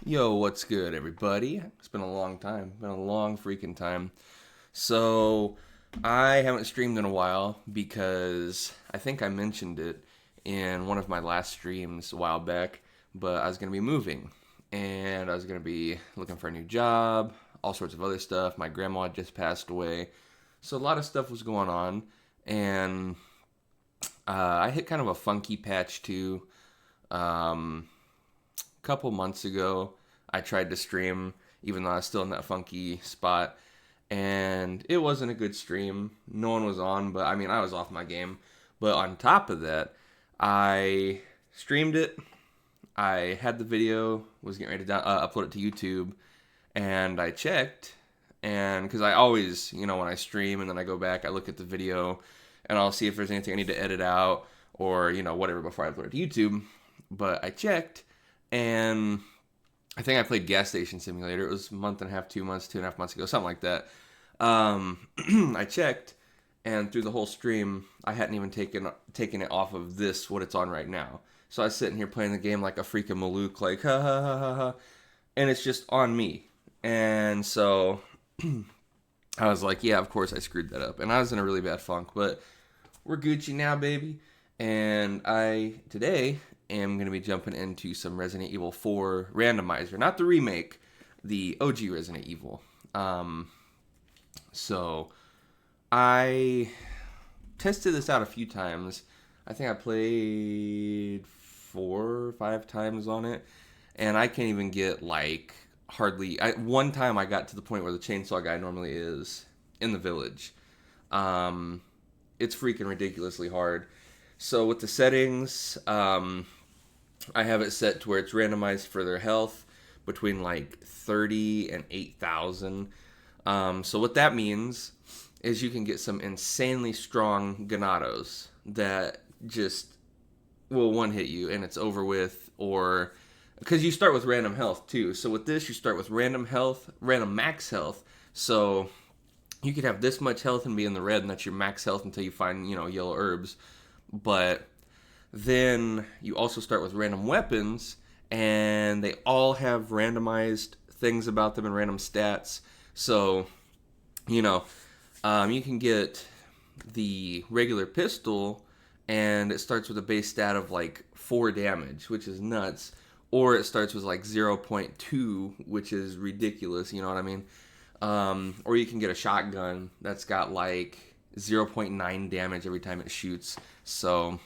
Yo, what's good, everybody? It's been a long time. Been a long freaking time. So, I haven't streamed in a while because I think I mentioned it in one of my last streams a while back, but I was going to be moving and I was going to be looking for a new job, all sorts of other stuff. My grandma had just passed away. So, a lot of stuff was going on, and I hit kind of a funky patch too. Um, Couple months ago, I tried to stream, even though I was still in that funky spot, and it wasn't a good stream. No one was on, but I mean, I was off my game. But on top of that, I streamed it. I had the video, was getting ready to upload it to YouTube, and I checked, and because I always, when I stream and then I go back, I look at the video, and I'll see if there's anything I need to edit out or whatever before I upload it to YouTube. But I checked, and I think I played Gas Station Simulator. It was a month and a half, 2 months, 2.5 months ago, something like that. I checked, and through the whole stream, I hadn't even taken it off of this, what it's on right now. So I was sitting here playing the game like a freaking Malouk, like ha ha ha ha ha, and it's just on me. And so I was like, yeah, of course I screwed that up, and I was in a really bad funk. But we're Gucci now, baby. And I today am going to be jumping into some Resident Evil 4 Randomizer, not the remake, the OG Resident Evil. So I tested this out a few times. I think I played 4 or 5 times on it, and I can't even get like hardly. One time I got to the point where the chainsaw guy normally is in the village. It's freaking ridiculously hard. So with the settings, I have it set to where it's randomized for their health between like 30 and 8,000. So what that means is you can get some insanely strong Ganados that just will one hit you and it's over with, or because you start with random health too. So with this, you start with random health, random max health. So you could have this much health and be in the red, and that's your max health until you find, yellow herbs. But then you also start with random weapons, and they all have randomized things about them and random stats. So, you can get the regular pistol, and it starts with a base stat of like 4 damage, which is nuts. Or it starts with like 0.2, which is ridiculous, you know what I mean? Or you can get a shotgun that's got like 0.9 damage every time it shoots. So,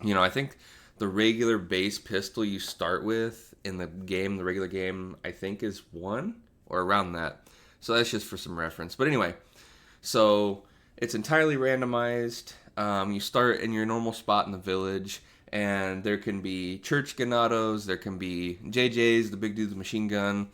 I think the regular base pistol you start with in the game, the regular game, I think is 1 or around that. So that's just for some reference. But anyway, so it's entirely randomized. You start in your normal spot in the village, and there can be church ganados, there can be JJs, the big dude with the machine gun.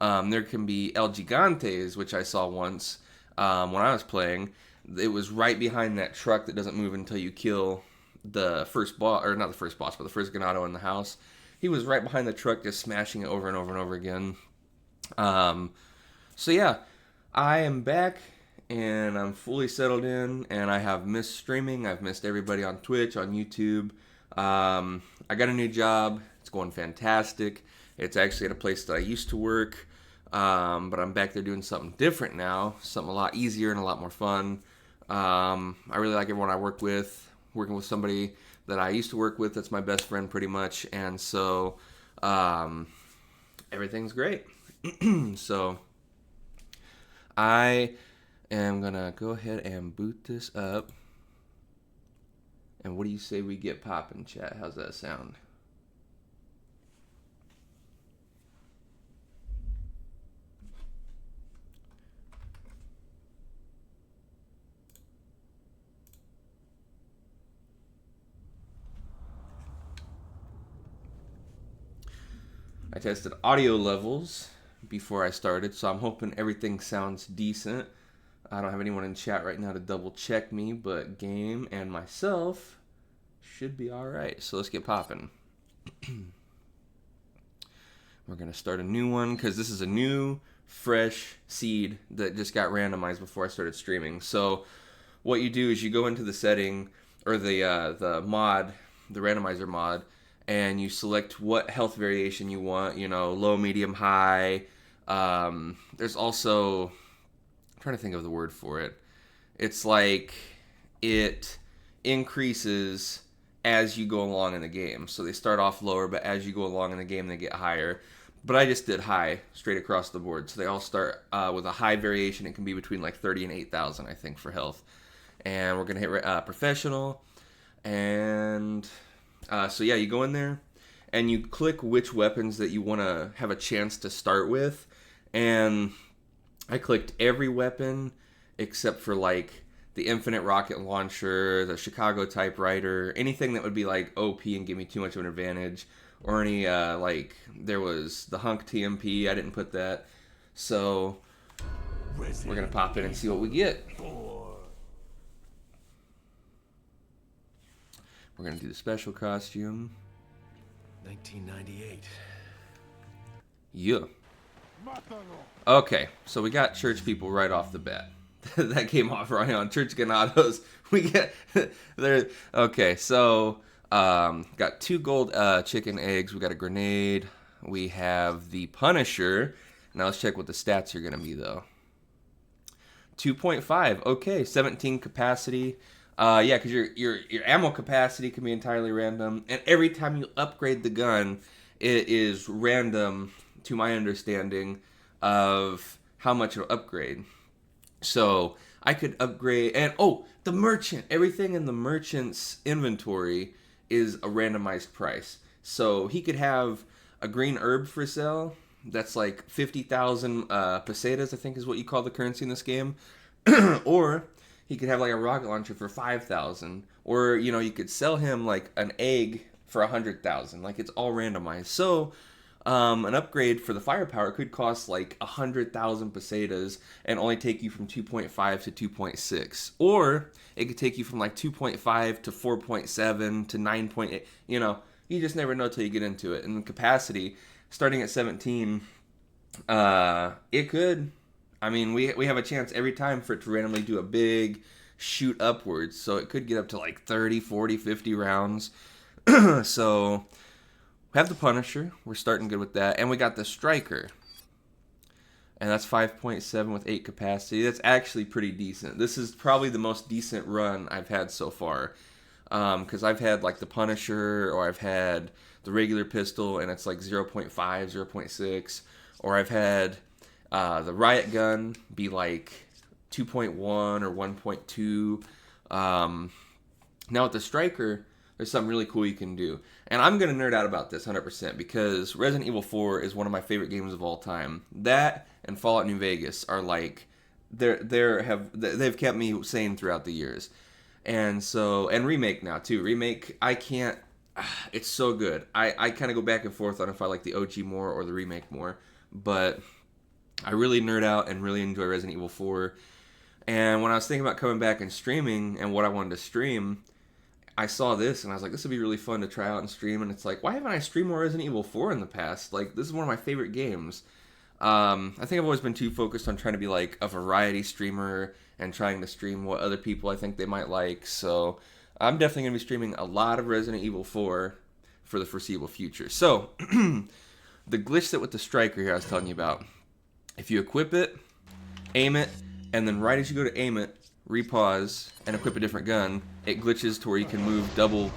There can be El Gigantes, which I saw once when I was playing. It was right behind that truck that doesn't move until you kill the first boss, or not the first boss, but the first Ganado in the house. He was right behind the truck, just smashing it over and over and over again. So yeah, I am back, and I'm fully settled in, and I have missed streaming. I've missed everybody on Twitch, on YouTube. I got a new job. It's going fantastic. It's actually at a place that I used to work, but I'm back there doing something different now, something a lot easier and a lot more fun. I really like everyone I work with. Working with somebody that I used to work with, that's my best friend pretty much, and so everything's great. So I am gonna go ahead and boot this up, and what do you say we get poppin', chat? How's that sound? I tested audio levels before I started, so I'm hoping everything sounds decent. I don't have anyone in chat right now to double check me, but game and myself should be alright. So let's get popping. We're going to start a new one because this is a new, fresh seed that just got randomized before I started streaming. So what you do is you go into the setting, or the mod, the randomizer mod, and you select what health variation you want, you know, low, medium, high. There's also, I'm trying to think of the word for it. It's like it increases as you go along in the game. So they start off lower, but as you go along in the game, they get higher. But I just did high straight across the board. So they all start with a high variation. It can be between like 30 and 8,000, I think, for health. And we're going to hit professional. And so yeah, you go in there and you click which weapons that you want to have a chance to start with. And I clicked every weapon except for like the infinite rocket launcher, the Chicago typewriter, anything that would be like OP and give me too much of an advantage, or any like there was the hunk TMP. I didn't put that, so we're gonna pop in and see what we get. We're gonna do the special costume. 1998. Yeah. Okay, so we got church people right off the bat. That came off right on church ganados. We get there. Okay, so got 2 gold chicken eggs. We got a grenade. We have the Punisher. Now let's check what the stats are gonna be though. 2.5. Okay, 17 capacity. Yeah, because your ammo capacity can be entirely random, and every time you upgrade the gun, it is random, to my understanding, of how much it'll upgrade. So I could upgrade, and the merchant. Everything in the merchant's inventory is a randomized price. So he could have a green herb for sale. That's like 50,000 pesetas, I think is what you call the currency in this game. Or he could have like a rocket launcher for 5,000. Or, you know, you could sell him like an egg for 100,000. Like, it's all randomized. So an upgrade for the firepower could cost like 100,000 pesetas and only take you from 2.5 to 2.6. Or it could take you from like 2.5 to 4.7 to 9.8. You know, you just never know till you get into it. And the capacity, starting at 17, it could, I mean, we have a chance every time for it to randomly do a big shoot upwards. So it could get up to like 30, 40, 50 rounds. So we have the Punisher. We're starting good with that. And we got the Striker. And that's 5.7 with 8 capacity. That's actually pretty decent. This is probably the most decent run I've had so far. Because I've had like the Punisher, or I've had the regular pistol, and it's like 0.5, 0.6. Or I've had the riot gun be like 2.1 or 1.2. Now with the Striker, there's something really cool you can do. And I'm going to nerd out about this 100% because Resident Evil 4 is one of my favorite games of all time. That and Fallout New Vegas are like, they've kept me sane throughout the years. And so, and Remake now too. Remake, I can't, it's so good. I kind of go back and forth on if I like the OG more or the Remake more. But I really nerd out and really enjoy Resident Evil 4. And when I was thinking about coming back and streaming and what I wanted to stream, I saw this and I was like, this would be really fun to try out and stream. And it's like, why haven't I streamed more Resident Evil 4 in the past? Like, this is one of my favorite games. I think I've always been too focused on trying to be like a variety streamer and trying to stream what other people I think they might like. So I'm definitely going to be streaming a lot of Resident Evil 4 for the foreseeable future. So the glitch that with the Striker here I was telling you about, if you equip it, aim it, and then right as you go to aim it, repause and equip a different gun, it glitches to where you can move double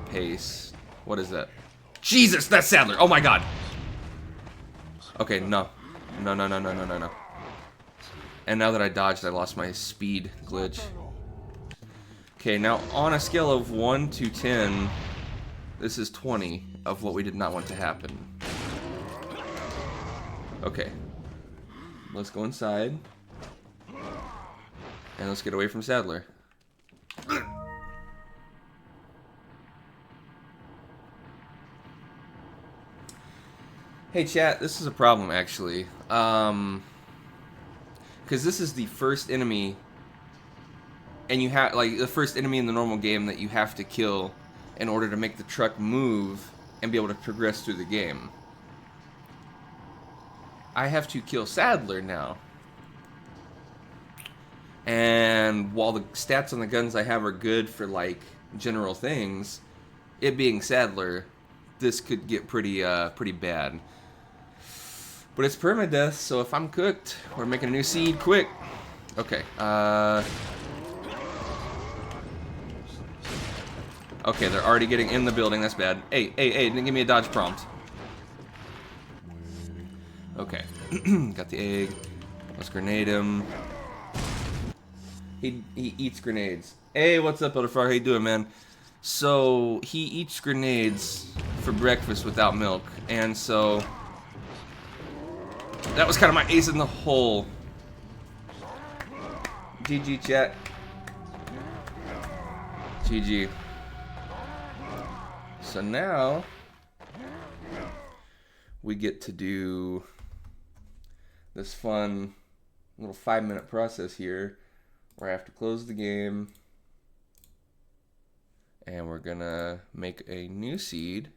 pace. What is that? Jesus, that's Sadler. Oh my god. Okay, no. No. And now that I dodged, I lost my speed glitch. Okay, now on a scale of 1 to 10, this is 20 of what we did not want to happen. Okay. Let's go inside. And let's get away from Sadler. Hey chat, this is a problem actually. Because this is the first enemy, and you have like the first enemy in the normal game that you have to kill in order to make the truck move and be able to progress through the game. I have to kill Sadler now. And while the stats on the guns I have are good for like general things, it being Sadler this could get pretty bad. But it's permadeath, so if I'm cooked, we're making a new seed quick. Okay. Okay, they're already getting in the building. That's bad. Hey, didn't give me a dodge prompt. Okay. Got the egg. Let's grenade him. He eats grenades. Hey, what's up, Elder Frog? How you doing, man? So, he eats grenades for breakfast without milk. And so, that was kind of my ace in the hole. GG, chat. GG. So now, we get to do this fun little 5-minute process here where I have to close the game and we're gonna make a new seed.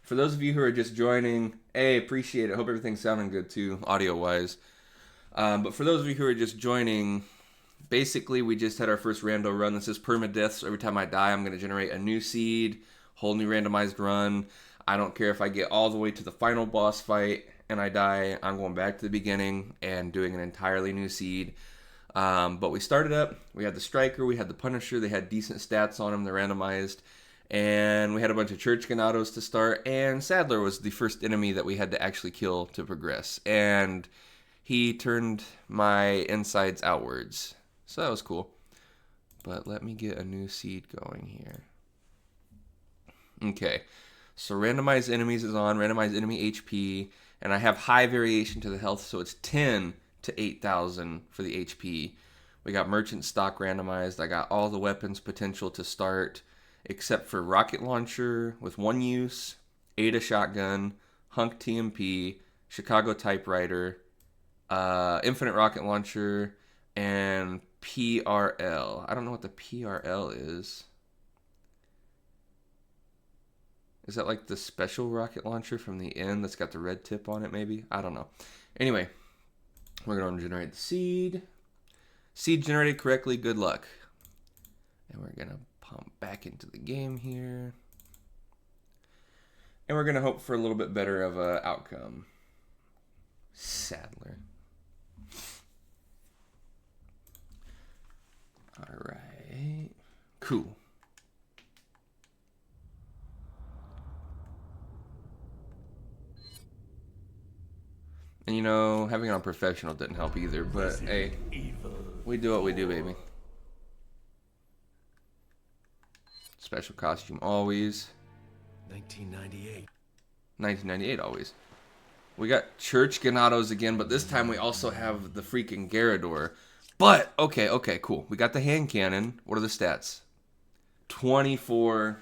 For those of you who are just joining, hey, appreciate it. Hope everything's sounding good too, audio-wise. But for those of you who are just joining, basically we just had our first rando run. This is permadeath, so every time I die, I'm going to generate a new seed, whole new randomized run. I don't care if I get all the way to the final boss fight and I die, I'm going back to the beginning and doing an entirely new seed. But we started up, we had the Striker, we had the Punisher, they had decent stats on them, they're randomized. And we had a bunch of Church Ganados to start, and Sadler was the first enemy that we had to actually kill to progress. And he turned my insides outwards. So that was cool. But let me get a new seed going here. Okay. So randomized enemies is on, randomized enemy HP, and I have high variation to the health, so it's 10 to 8,000 for the HP. We got merchant stock randomized. I got all the weapons potential to start, except for rocket launcher with 1 use, Ada shotgun, Hunk TMP, Chicago typewriter, infinite rocket launcher, and PRL. I don't know what the PRL is. Is that like the special rocket launcher from the end that's got the red tip on it, maybe? I don't know. Anyway, we're going to generate the seed. Seed generated correctly, good luck. And we're going to pump back into the game here. And we're going to hope for a little bit better of a outcome. Sadler. Alright. Cool. And you know, having it on professional didn't help either, but hey, we do what we do, baby. Special costume always. 1998. 1998 always. We got Church Ganados again, but this time we also have the freaking Garrador. But, okay, cool. We got the hand cannon. What are the stats? 24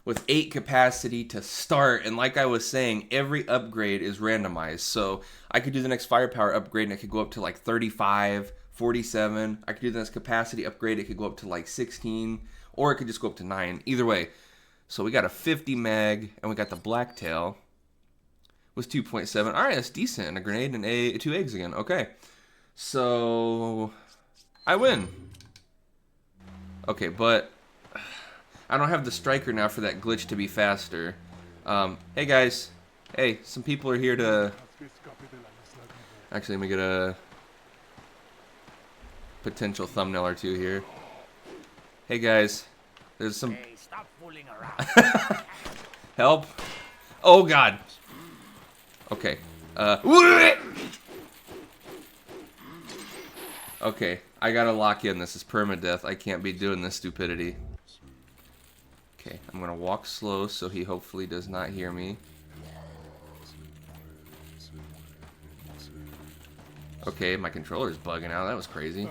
with 8 capacity to start. And like I was saying, every upgrade is randomized. So I could do the next firepower upgrade and it could go up to like 35, 47. I could do the next capacity upgrade. It could go up to like 16. Or it could just go up to 9. Either way. So we got a 50 mag and we got the Blacktail. Was 2.7. Alright, that's decent. And a grenade and 2 eggs again. Okay. So I win. Okay, but I don't have the Striker now for that glitch to be faster. Hey guys. Hey, some people are here to... Actually, let me get a potential thumbnail or two here. Hey guys. There's some... Hey, stop fooling around. Help. Oh god. Okay. Okay, I gotta lock in. This is permadeath. I can't be doing this stupidity. Okay, I'm gonna walk slow so he hopefully does not hear me. Okay, my controller's bugging out. That was crazy.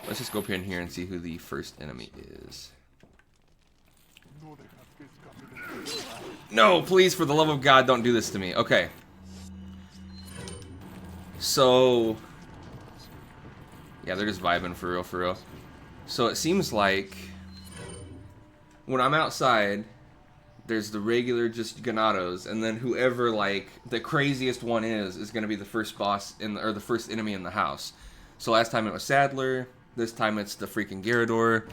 Let's just go up in here and see who the first enemy is. No, please, for the love of God, don't do this to me. Okay. So... yeah, they're just vibing for real, for real. So it seems like... when I'm outside, there's the regular just Ganados, and then whoever, like, the craziest one is going to be the first boss, or the first enemy in the house. So last time it was Sadler, this time it's the freaking Garrador.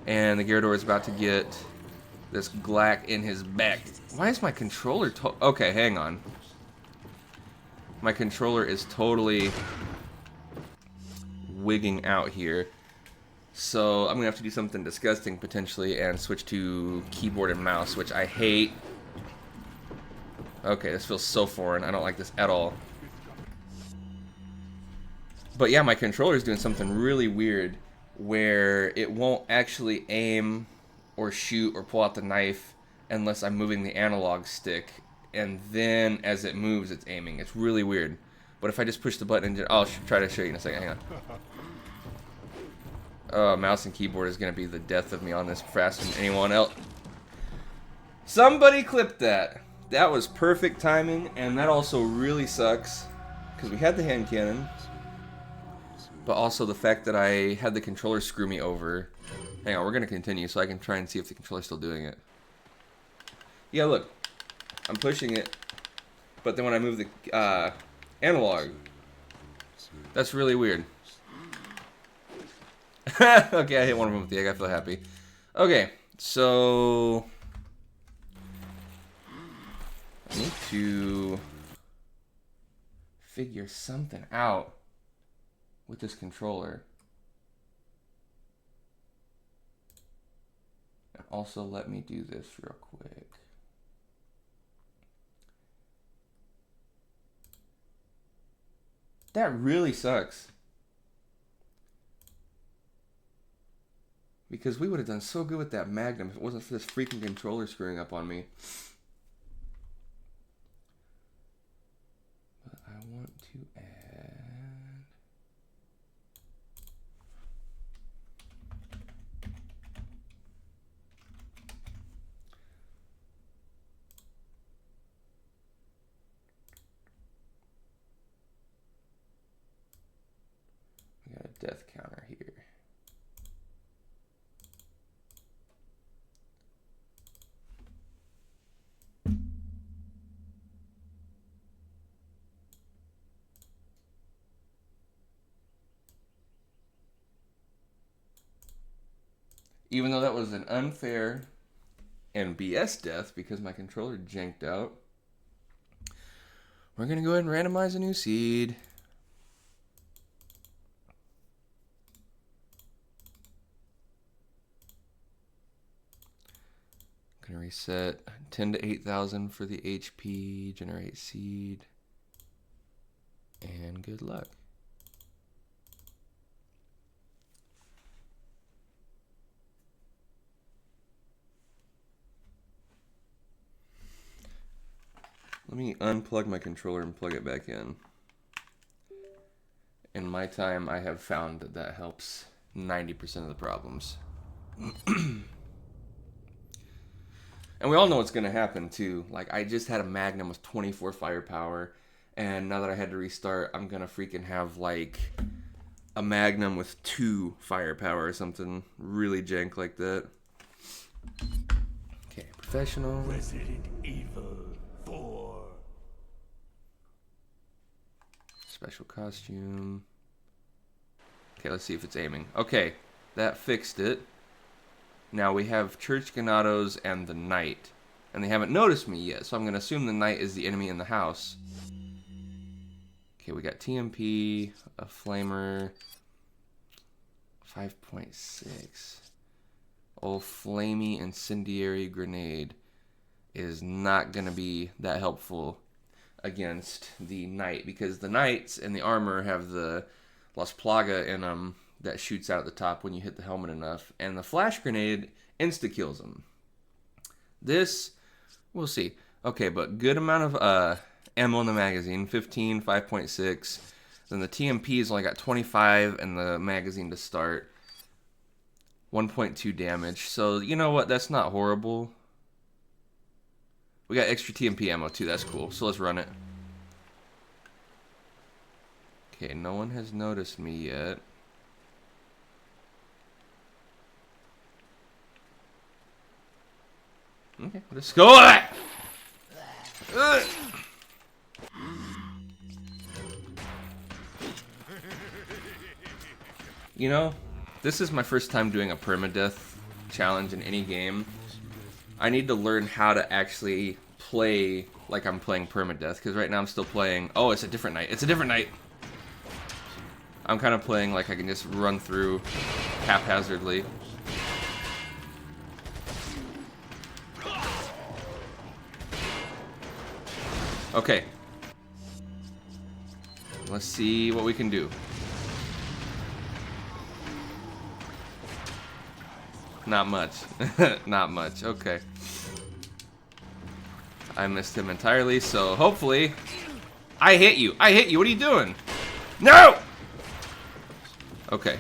And the Gyarados is about to get this Glack in his back. Why is my controller okay, hang on. My controller is totally wigging out here. So I'm gonna have to do something disgusting potentially and switch to keyboard and mouse, which I hate. Okay, this feels so foreign. I don't like this at all. But yeah, my controller is doing something really weird where it won't actually aim or shoot or pull out the knife unless I'm moving the analog stick. And then as it moves, it's aiming. It's really weird. But if I just push the button, and I'll try to show you in a second. Hang on. Mouse and keyboard is going to be the death of me on this faster than anyone else. Somebody clipped that. That was perfect timing, and that also really sucks because we had the hand cannon, but also the fact that I had the controller screw me over. Hang on, we're going to continue so I can try and see if the controller's still doing it. Yeah, look. I'm pushing it, but then when I move the analog, that's really weird. Okay, I hit one of them with the egg. I feel happy. Okay, so I need to figure something out with this controller. And also let me do this real quick. That really sucks. Because we would have done so good with that Magnum if it wasn't for this freaking controller screwing up on me. But I want to add... We got a death counter here. Even though that was an unfair and BS death because my controller janked out, we're going to go ahead and randomize a new seed. I'm going to reset 10 to 8,000 for the HP, generate seed, and good luck. Let me unplug my controller and plug it back in. In my time, I have found that that helps 90% of the problems. And we all know what's going to happen, too. Like, I just had a Magnum with 24 firepower, and now that I had to restart, I'm going to freaking have, like, a Magnum with 2 firepower or something really jank like that. Okay, professional. Resident Evil 4. Special costume. Okay, let's see if it's aiming. Okay, that fixed it. Now we have Church Ganados and the Knight. And they haven't noticed me yet, so I'm going to assume the Knight is the enemy in the house. Okay, we got TMP, a Flamer, 5.6. Old Flamey Incendiary Grenade is not going to be that helpful against the Knight, because the Knights and the armor have the Las Plaga in them that shoots out at the top when you hit the helmet enough, and the flash grenade insta-kills them. This, we'll see. Okay, but good amount of ammo in the magazine, 15, 5.6. Then the TMP's only got 25 in the magazine to start. 1.2 damage. So, you know what? That's not horrible. We got extra TMP ammo too. That's cool. So let's run it. Okay, no one has noticed me yet. Okay, let's go. You know, this is my first time doing a permadeath challenge in any game. I need to learn how to actually play like I'm playing Permadeath, because right now I'm still playing... Oh, it's a different night. It's a different night! I'm kind of playing like I can just run through haphazardly. Okay. Let's see what we can do. Not much. Not much. Okay. I missed him entirely, so hopefully... I hit you! I hit you! What are you doing? No! Okay.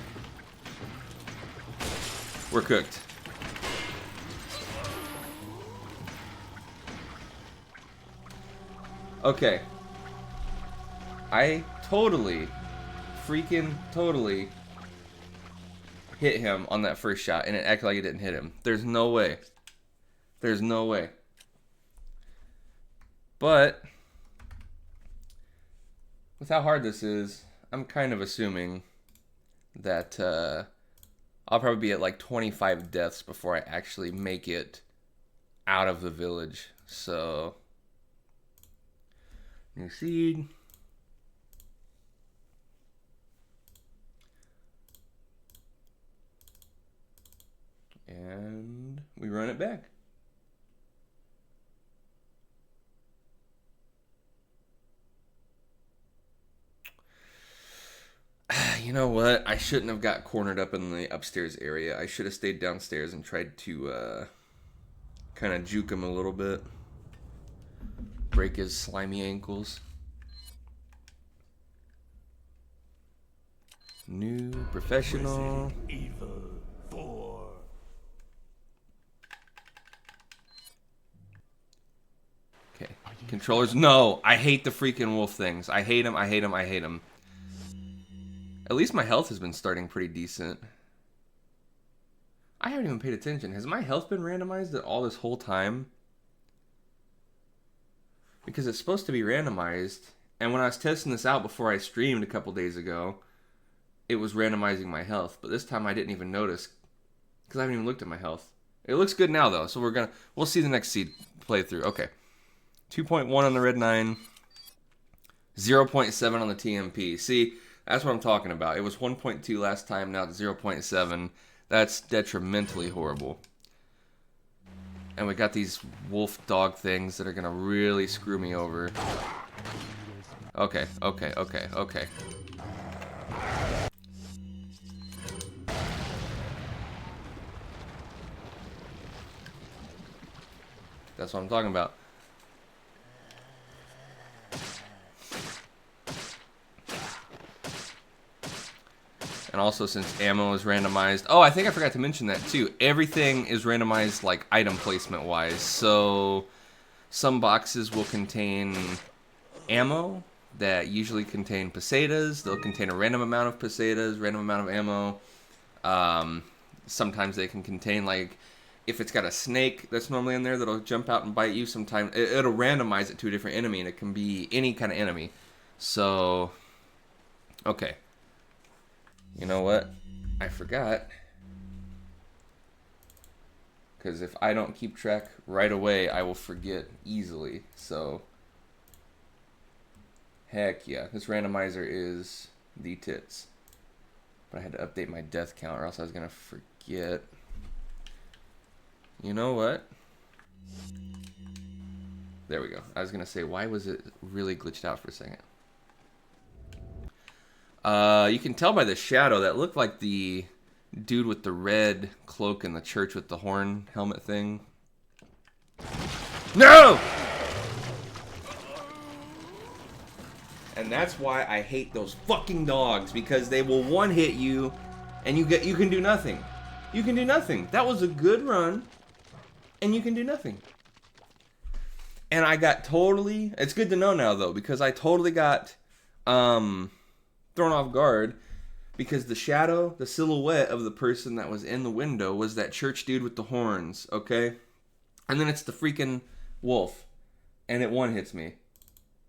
We're cooked. Okay. I totally, freaking totally hit him on that first shot, and it acted like it didn't hit him. There's no way. There's no way. But, with how hard this is, I'm kind of assuming that I'll probably be at like 25 deaths before I actually make it out of the village. So, new seed. And we run it back. You know what? I shouldn't have got cornered up in the upstairs area. I should have stayed downstairs and tried to kind of juke him a little bit. Break his slimy ankles. New professional. Evil 4. Okay. Controllers. No! I hate the freaking wolf things. I hate them. I hate them. I hate them. At least my health has been starting pretty decent. I haven't even paid attention. Has my health been randomized at all this whole time? Because it's supposed to be randomized. And when I was testing this out before I streamed a couple days ago, it was randomizing my health. But this time I didn't even notice, because I haven't even looked at my health. It looks good now though, so we'll see the next seed playthrough. Okay. 2.1 on the red 9. 0.7 on the TMP. See, that's what I'm talking about. It was 1.2 last time, now it's 0.7. That's detrimentally horrible. And we got these wolf dog things that are gonna really screw me over. Okay, okay, okay, okay. That's what I'm talking about. And also, since ammo is randomized... Oh, I think I forgot to mention that, too. Everything is randomized, like, item placement-wise. So, some boxes will contain ammo that usually contain pesetas. They'll contain a random amount of pesetas, random amount of ammo. Sometimes they can contain, like... If it's got a snake that's normally in there that'll jump out and bite you, sometimes it'll randomize it to a different enemy, and it can be any kind of enemy. So, okay. You know what? I forgot. Because if I don't keep track right away, I will forget easily. So, heck yeah. This randomizer is the tits. But I had to update my death count or else I was going to forget. You know what? There we go. I was going to say, why was it really glitched out for a second? You can tell by the shadow that looked like the dude with the red cloak in the church with the horn helmet thing. No! And that's why I hate those fucking dogs, because they will one-hit you and you can do nothing. You can do nothing. That was a good run and you can do nothing. And I got totally... It's good to know now, though, because I totally got thrown off guard, because the shadow, the silhouette of the person that was in the window was that church dude with the horns, okay? And then it's the freaking wolf, and it one-hits me.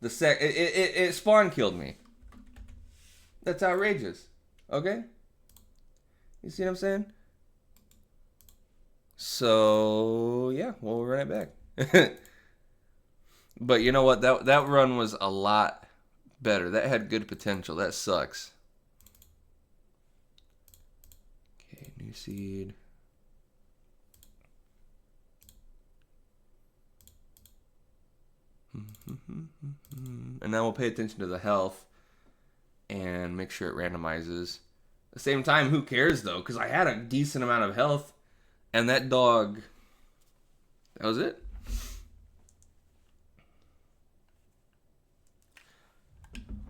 It spawn killed me. That's outrageous, okay? You see what I'm saying? So yeah, we'll run it back. But you know what? That run was a lot better. That had good potential. That sucks. Okay, new seed. And now we'll pay attention to the health and make sure it randomizes. At the same time, who cares though? Because I had a decent amount of health, and that dog. That was it.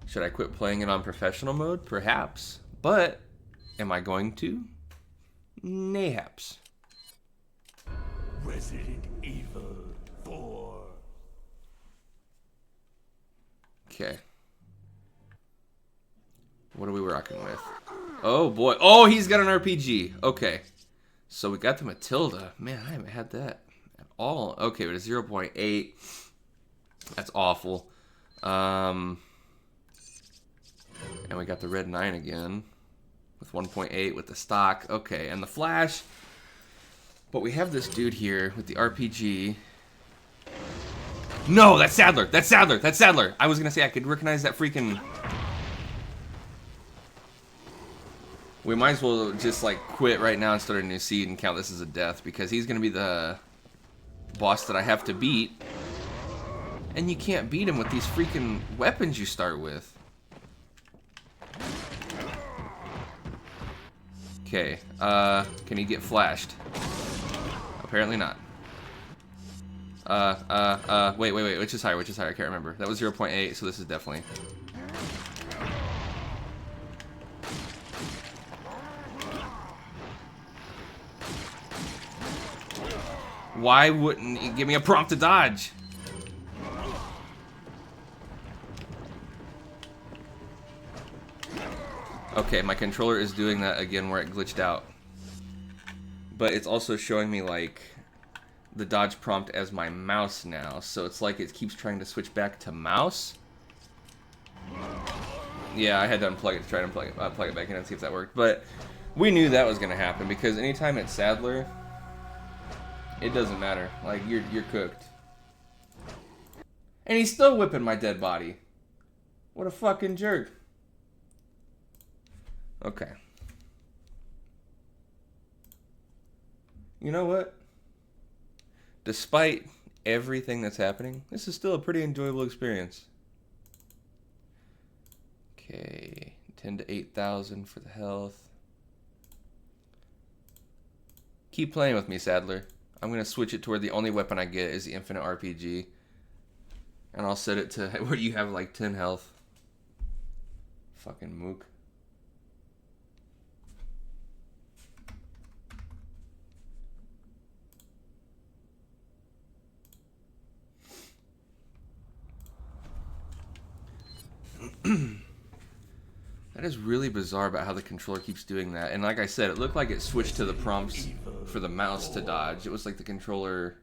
Should I quit playing it on professional mode? Perhaps. But am I going to? Mayhaps. Resident Evil 4. Okay. What are we rocking with? Oh boy. Oh, he's got an RPG. Okay. So we got the Matilda. Man, I haven't had that at all. Okay, but it's 0.8. That's awful. And we got the red 9 again with 1.8 with the stock. Okay, and the flash. But we have this dude here with the RPG. No, that's Sadler. That's Sadler. That's Sadler. I was going to say I could recognize that freaking... We might as well just like quit right now and start a new seed and count this as a death, because he's going to be the boss that I have to beat. And you can't beat him with these freaking weapons you start with. Okay, can he get flashed? Apparently not. Wait, which is higher, I can't remember. That was 0.8, so this is definitely... Why wouldn't he give me a prompt to dodge? Okay, my controller is doing that again where it glitched out. But it's also showing me like the dodge prompt as my mouse now. So it's like it keeps trying to switch back to mouse. Yeah, I had to unplug it to try to plug it back in and see if that worked. But we knew that was going to happen because anytime it's Sadler, it doesn't matter. Like, you're cooked. And he's still whipping my dead body. What a fucking jerk. Okay. You know what? Despite everything that's happening, this is still a pretty enjoyable experience. Okay, 10 to 8,000 for the health. Keep playing with me, Sadler. I'm going to switch it to where the only weapon I get is the infinite RPG. And I'll set it to where you have like 10 health. Fucking mook. That is really bizarre about how the controller keeps doing that. And like I said, it looked like it switched to the prompts for the mouse to dodge. It was like the controller...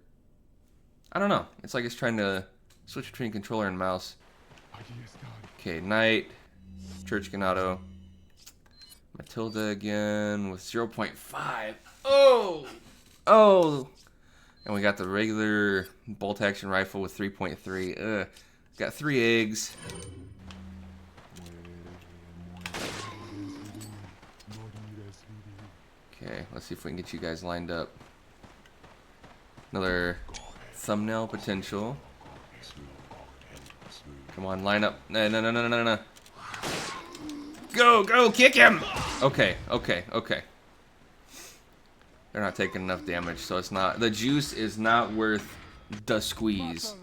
I don't know. It's like it's trying to switch between controller and mouse. Okay, Knight. Church Ganado. Matilda again with 0.5. Oh! Oh! And we got the regular bolt action rifle with 3.3. Ugh. Got 3 eggs. Okay, let's see if we can get you guys lined up. Another thumbnail potential. Come on, line up. No. Go, kick him! Okay. They're not taking enough damage, so it's not... The juice is not worth the squeeze.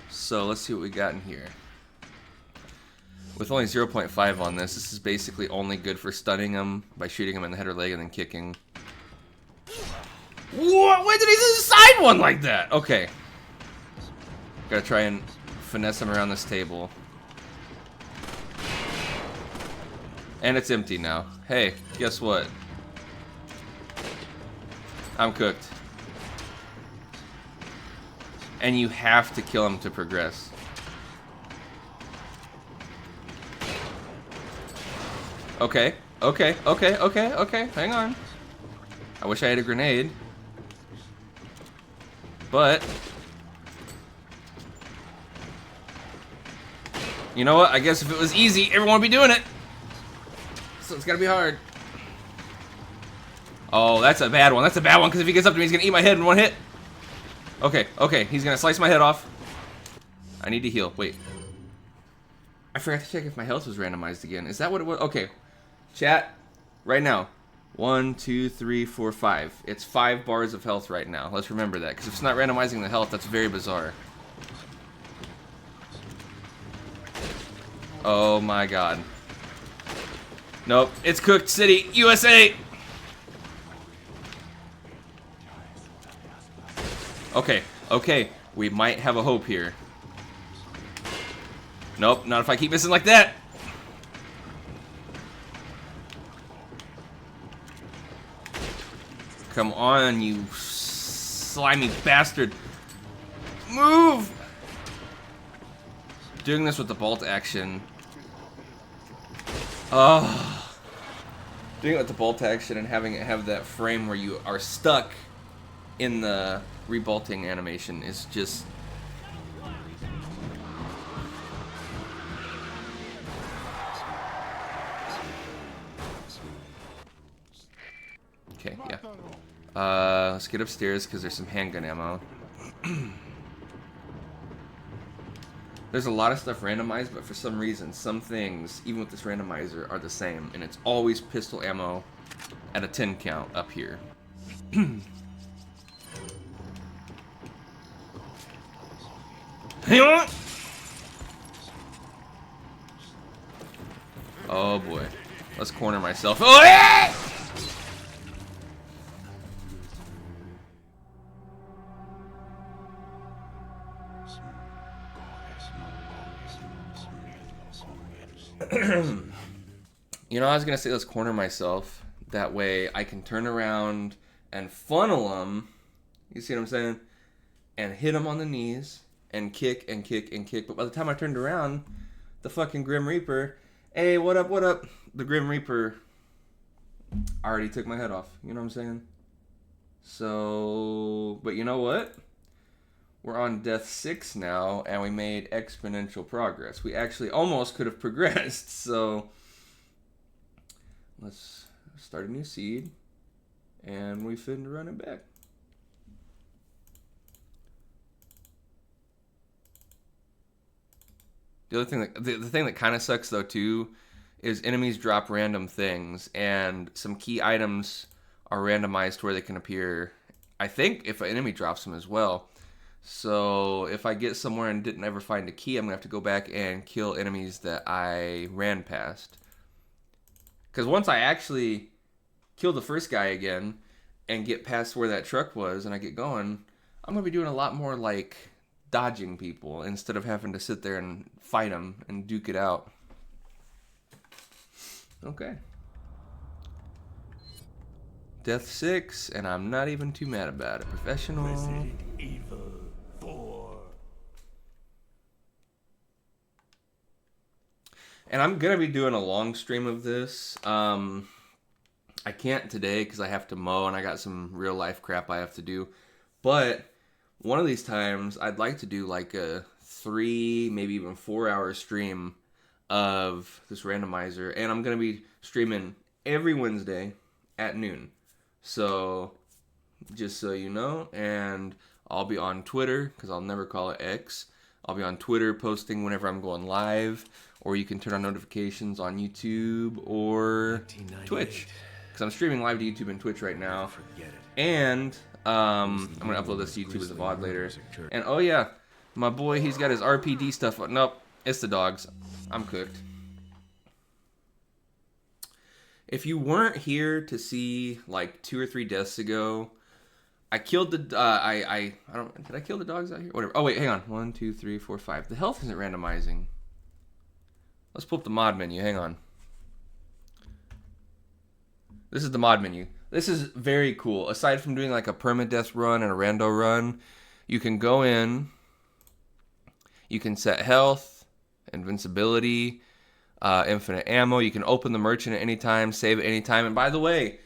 So let's see what we got in here. With only 0.5 on this is basically only good for stunning him by shooting him in the head or leg and then kicking. What? Why did he decide one like that? Okay. Gotta try and finesse him around this table. And it's empty now. Hey, guess what? I'm cooked. And you have to kill him to progress. Okay. Hang on. I wish I had a grenade. But you know what? I guess if it was easy, everyone would be doing it. So it's gotta be hard. Oh, that's a bad one. That's a bad one, because if he gets up to me, he's gonna eat my head in one hit. Okay, okay. He's gonna slice my head off. I need to heal. Wait. I forgot to check if my health was randomized again. Is that what it was? Okay. Chat, right now. 1, 2, 3, 4, 5. It's 5 bars of health right now. Let's remember that, because if it's not randomizing the health, that's very bizarre. Oh my god. Nope. It's Cooked City, USA! Okay, okay. We might have a hope here. Nope, not if I keep missing like that. Come on, you slimy bastard. Move! Doing this with the bolt action. Oh. Doing it with the bolt action and having it have that frame where you are stuck in the rebolting animation is just... Okay, yeah. Let's get upstairs because there's some handgun ammo. There's a lot of stuff randomized, but for some reason, some things, even with this randomizer, are the same. And it's always pistol ammo at a 10 count up here. Hang on! Oh boy. Let's corner myself. Oh yeah! You know, I was gonna say let's corner myself. That way I can turn around and funnel them. You see what I'm saying? And hit them on the knees and kick and kick and kick. But by the time I turned around, the fucking Grim Reaper, hey, what up, what up? The Grim Reaper already took my head off. You know what I'm saying? So, but you know what? We're on death 6 now, and we made exponential progress. We actually almost could have progressed, so let's start a new seed, and we finna run it back. The other thing that the thing that kind of sucks though too is enemies drop random things, and some key items are randomized to where they can appear. I think if an enemy drops them as well. So if I get somewhere and didn't ever find a key, I'm gonna have to go back and kill enemies that I ran past. Because once I actually kill the first guy again and get past where that truck was and I get going, I'm gonna be doing a lot more like dodging people instead of having to sit there and fight them and duke it out. Okay. Death 6, and I'm not even too mad about it. Professional. Resident Evil 4. And I'm gonna be doing a long stream of this. I can't today because I have to mow and I got some real life crap I have to do. But one of these times, I'd like to do like a 3, maybe even 4 hour stream of this randomizer. And I'm gonna be streaming every Wednesday at noon. So, just so you know, and I'll be on Twitter, because I'll never call it X. I'll be on Twitter posting whenever I'm going live, or you can turn on notifications on YouTube or Twitch, because I'm streaming live to YouTube and Twitch right now. And I'm going to upload this to YouTube as a VOD later. And oh yeah, my boy, he's got his RPD stuff on. Nope, it's the dogs. I'm cooked. If you weren't here to see like 2 or 3 deaths ago, I killed the I don't did I kill the dogs out here? Whatever. Oh wait, hang on. 1, 2, 3, 4, 5. The health isn't randomizing. Let's pull up the mod menu. Hang on. This is the mod menu. This is very cool. Aside from doing like a permadeath run and a rando run, you can go in. You can set health, invincibility, infinite ammo. You can open the merchant at any time, save at any time. And by the way,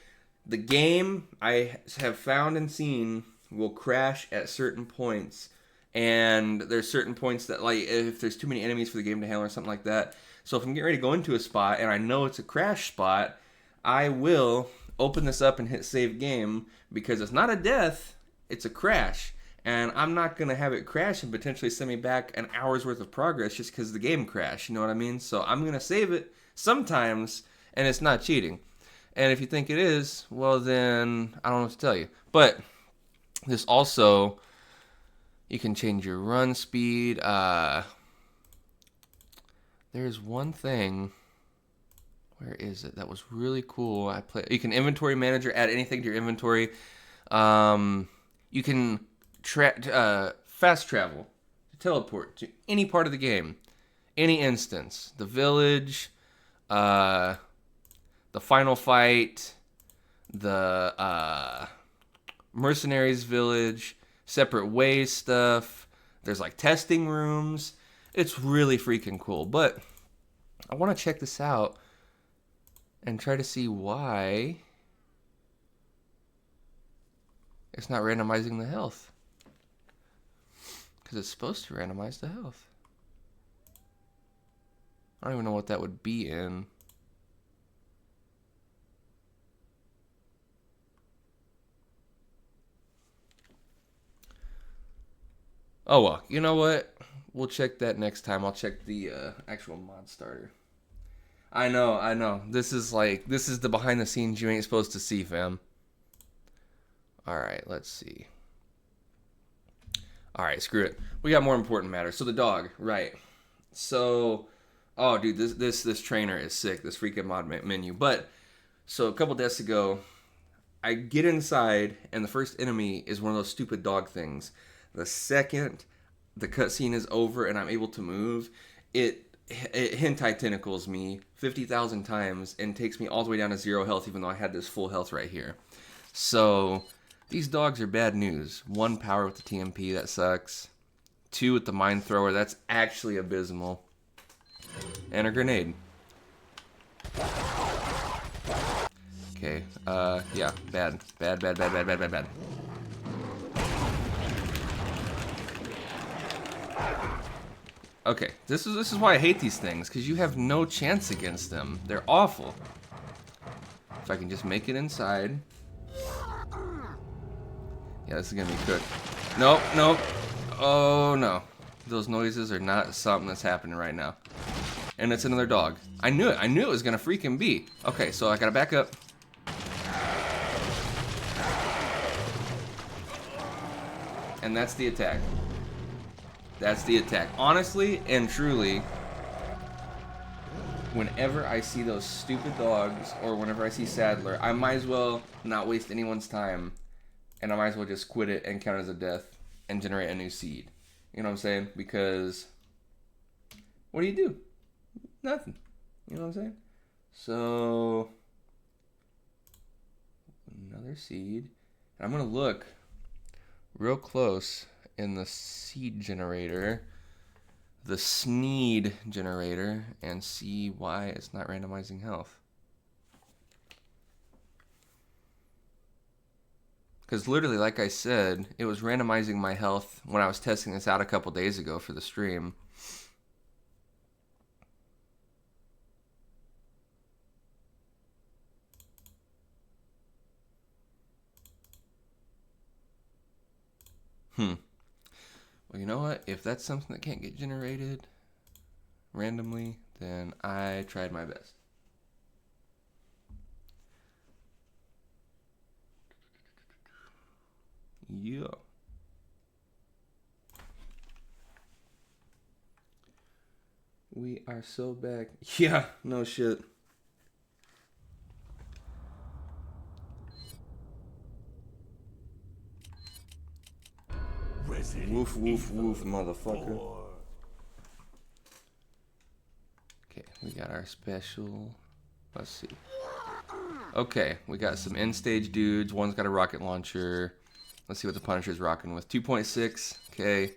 the game I have found and seen will crash at certain points. And there's certain points that, like, if there's too many enemies for the game to handle or something like that. So if I'm getting ready to go into a spot and I know it's a crash spot, I will open this up and hit save game, because it's not a death, it's a crash. And I'm not going to have it crash and potentially send me back an hour's worth of progress just because the game crashed, you know what I mean? So I'm going to save it sometimes, and it's not cheating. And if you think it is, well then, I don't know what to tell you. But this also, you can change your run speed. There's one thing, where is it? That was really cool. You can inventory manager, add anything to your inventory. You can fast travel, teleport to any part of the game, any instance. The village, the final fight, the mercenaries village, separate ways stuff. There's like testing rooms. It's really freaking cool. But I want to check this out and try to see why it's not randomizing the health. Because it's supposed to randomize the health. I don't even know what that would be in. Oh well, you know what? We'll check that next time. I'll check the actual mod starter. I know. This is the behind the scenes you ain't supposed to see, fam. Alright, let's see. Alright, screw it. We got more important matters. So the dog, right. So, oh dude, this trainer is sick, this freaking mod menu. But, so a couple deaths ago, I get inside, and the first enemy is one of those stupid dog things. The second the cutscene is over and I'm able to move, it hentai tentacles me 50,000 times and takes me all the way down to 0 health, even though I had this full health right here. So, these dogs are bad news. 1 power with the TMP, that sucks. 2 with the mine thrower, that's actually abysmal. And a grenade. Okay, yeah, bad. Bad. Okay, this is why I hate these things, because you have no chance against them. They're awful. If I can just make it inside. Yeah, this is gonna be cooked. Nope. Oh no. Those noises are not something that's happening right now. And it's another dog. I knew it was gonna freaking be. Okay, so I gotta back up. And that's the attack. That's the attack. Honestly and truly, whenever I see those stupid dogs, or whenever I see Sadler, I might as well not waste anyone's time, and I might as well just quit it and count it as a death and generate a new seed. You know what I'm saying? Because what do? Nothing. You know what I'm saying? So, another seed. And I'm going to look real close in the seed generator, the Sneed generator, and see why it's not randomizing health. Because literally, like I said, it was randomizing my health when I was testing this out a couple days ago for the stream. Well, you know what? If that's something that can't get generated randomly, then I tried my best. Yeah. We are so back. Yeah, no shit. Woof, woof, woof, motherfucker. 4. Okay, we got our special. Let's see. Okay, we got some end stage dudes. One's got a rocket launcher. Let's see what the Punisher's rocking with. 2.6. Okay.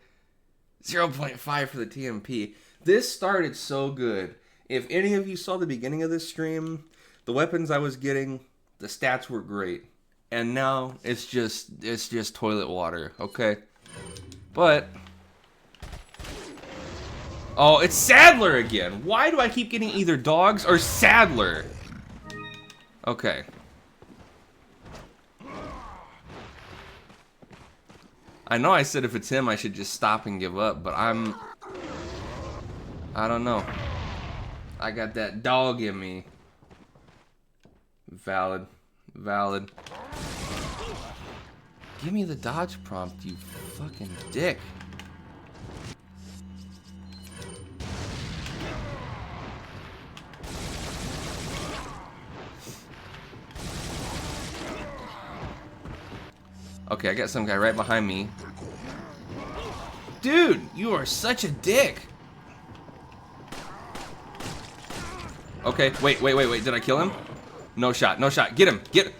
0.5 for the TMP. This started so good. If any of you saw the beginning of this stream, the weapons I was getting, the stats were great. and now it's just toilet water, okay? But oh, it's Sadler again. Why do I keep getting either dogs or Sadler? Okay. I know I said if it's him I should just stop and give up, but I don't know. I got that dog in me. Valid. Valid. Give me the dodge prompt, you fucking dick. Okay, I got some guy right behind me. Dude, you are such a dick. Okay, wait. Did I kill him? No shot, no shot. Get him, get him.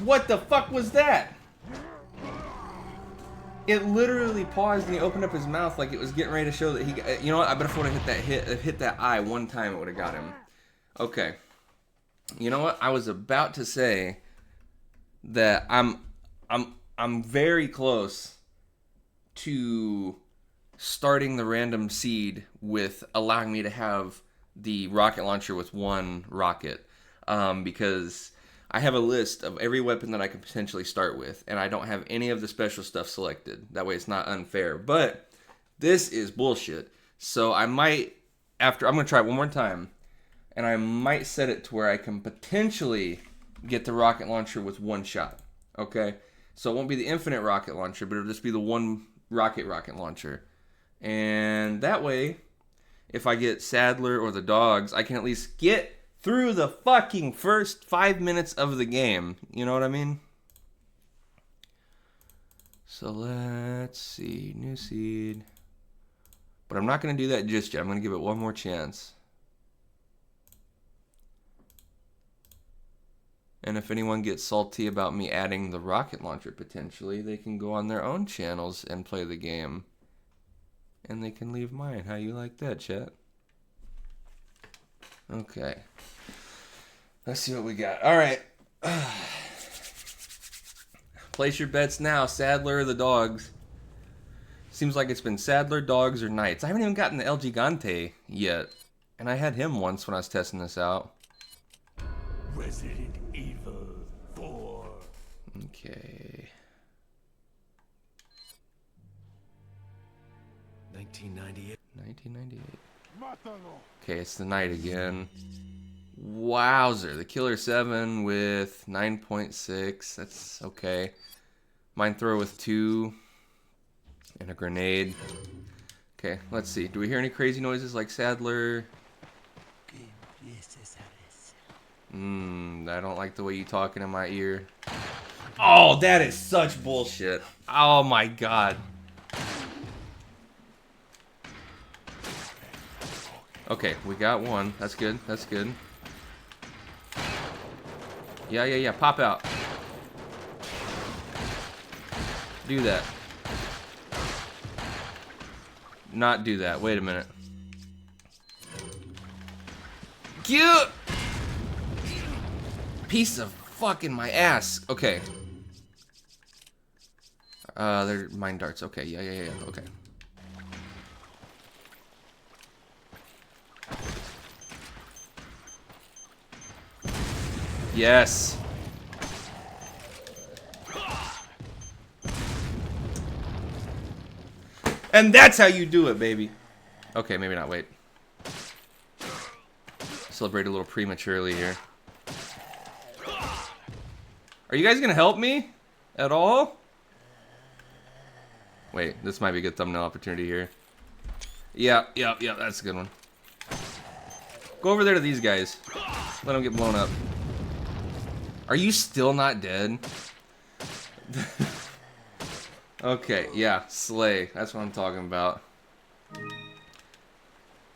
What the fuck was that? It literally paused and he opened up his mouth like it was getting ready to show that he got, you know what? I bet if I would have hit that eye one time, it would have got him. Okay. You know what? I was about to say that I'm very close to starting the random seed with allowing me to have the rocket launcher with one rocket, because I have a list of every weapon that I could potentially start with, and I don't have any of the special stuff selected. That way it's not unfair, but this is bullshit. So I might, I'm going to try it one more time, and I might set it to where I can potentially get the rocket launcher with one shot, okay? So it won't be the infinite rocket launcher, but it'll just be the one rocket launcher. And that way, if I get Sadler or the dogs, I can at least get through the fucking first 5 minutes of the game. You know what I mean? So let's see. New seed. But I'm not going to do that just yet. I'm going to give it one more chance. And if anyone gets salty about me adding the rocket launcher potentially, they can go on their own channels and play the game. And they can leave mine. How you like that, chat? Okay. Let's see what we got. All right. Place your bets now. Sadler or the dogs. Seems like it's been Sadler, dogs, or knights. I haven't even gotten the El Gigante yet. And I had him once when I was testing this out. Resident Evil 4. Okay. 1998. 1998. Okay, it's the knight again. Wowzer. The Killer 7 with 9.6. That's okay. Mine thrower with 2. And a grenade. Okay, let's see. Do we hear any crazy noises like Sadler? I don't like the way you talking in my ear. Oh, that is such bullshit. Oh my god. Okay, we got one. That's good. That's good. Yeah. Pop out. Do that. Not do that. Wait a minute. Cute! Piece of fucking my ass. Okay. They're mine darts. Okay, yeah. Okay. Yes. And that's how you do it, baby. Okay, maybe not. Wait. Celebrate a little prematurely here. Are you guys gonna help me at all? Wait, this might be a good thumbnail opportunity here. Yeah, that's a good one. Go over there to these guys. Let them get blown up. Are you still not dead? Okay, yeah, slay. That's what I'm talking about.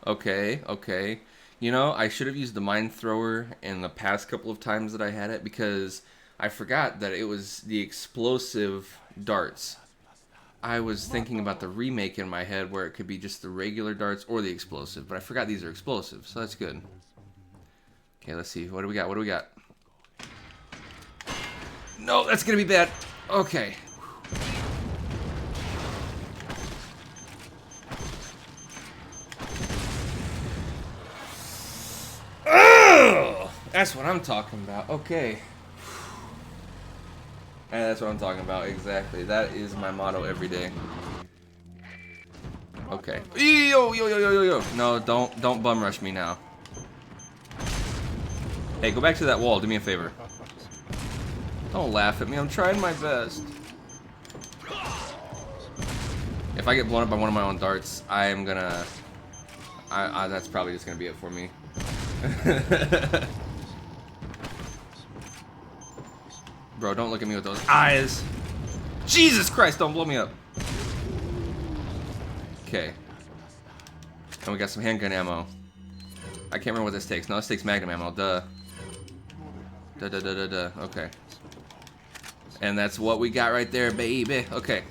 Okay. You know, I should have used the mine thrower in the past couple of times that I had it because I forgot that it was the explosive darts. I was thinking about the remake in my head where it could be just the regular darts or the explosive, but I forgot these are explosive, so that's good. Okay, let's see. What do we got? No, that's gonna be bad. Okay. Oh, that's what I'm talking about. Okay. And that's what I'm talking about. Exactly. That is my motto every day. Okay. Yo, yo, yo, yo, yo, yo. No, don't bum rush me now. Hey, go back to that wall. Do me a favor. Don't laugh at me. I'm trying my best. If I get blown up by one of my own darts, I am gonna... that's probably just gonna be it for me. Bro, don't look at me with those eyes. Jesus Christ, don't blow me up. Okay. And we got some handgun ammo. I can't remember what this takes. No, this takes magnum ammo. Duh. Duh, duh, duh, duh, duh. Okay. And that's what we got right there, baby. Okay.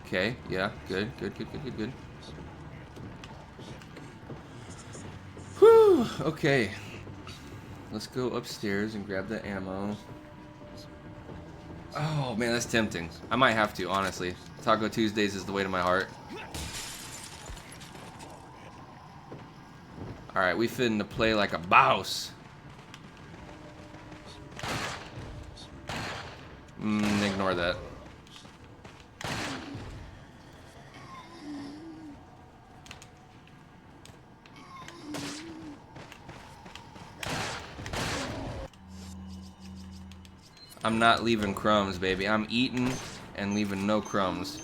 Okay, yeah, good, good, good, good, good, good. Whew, okay. Let's go upstairs and grab the ammo. Oh, man, that's tempting. I might have to, honestly. Taco Tuesdays is the way to my heart. Alright, we finna play like a boss. Ignore that. I'm not leaving crumbs, baby. I'm eating and leaving no crumbs.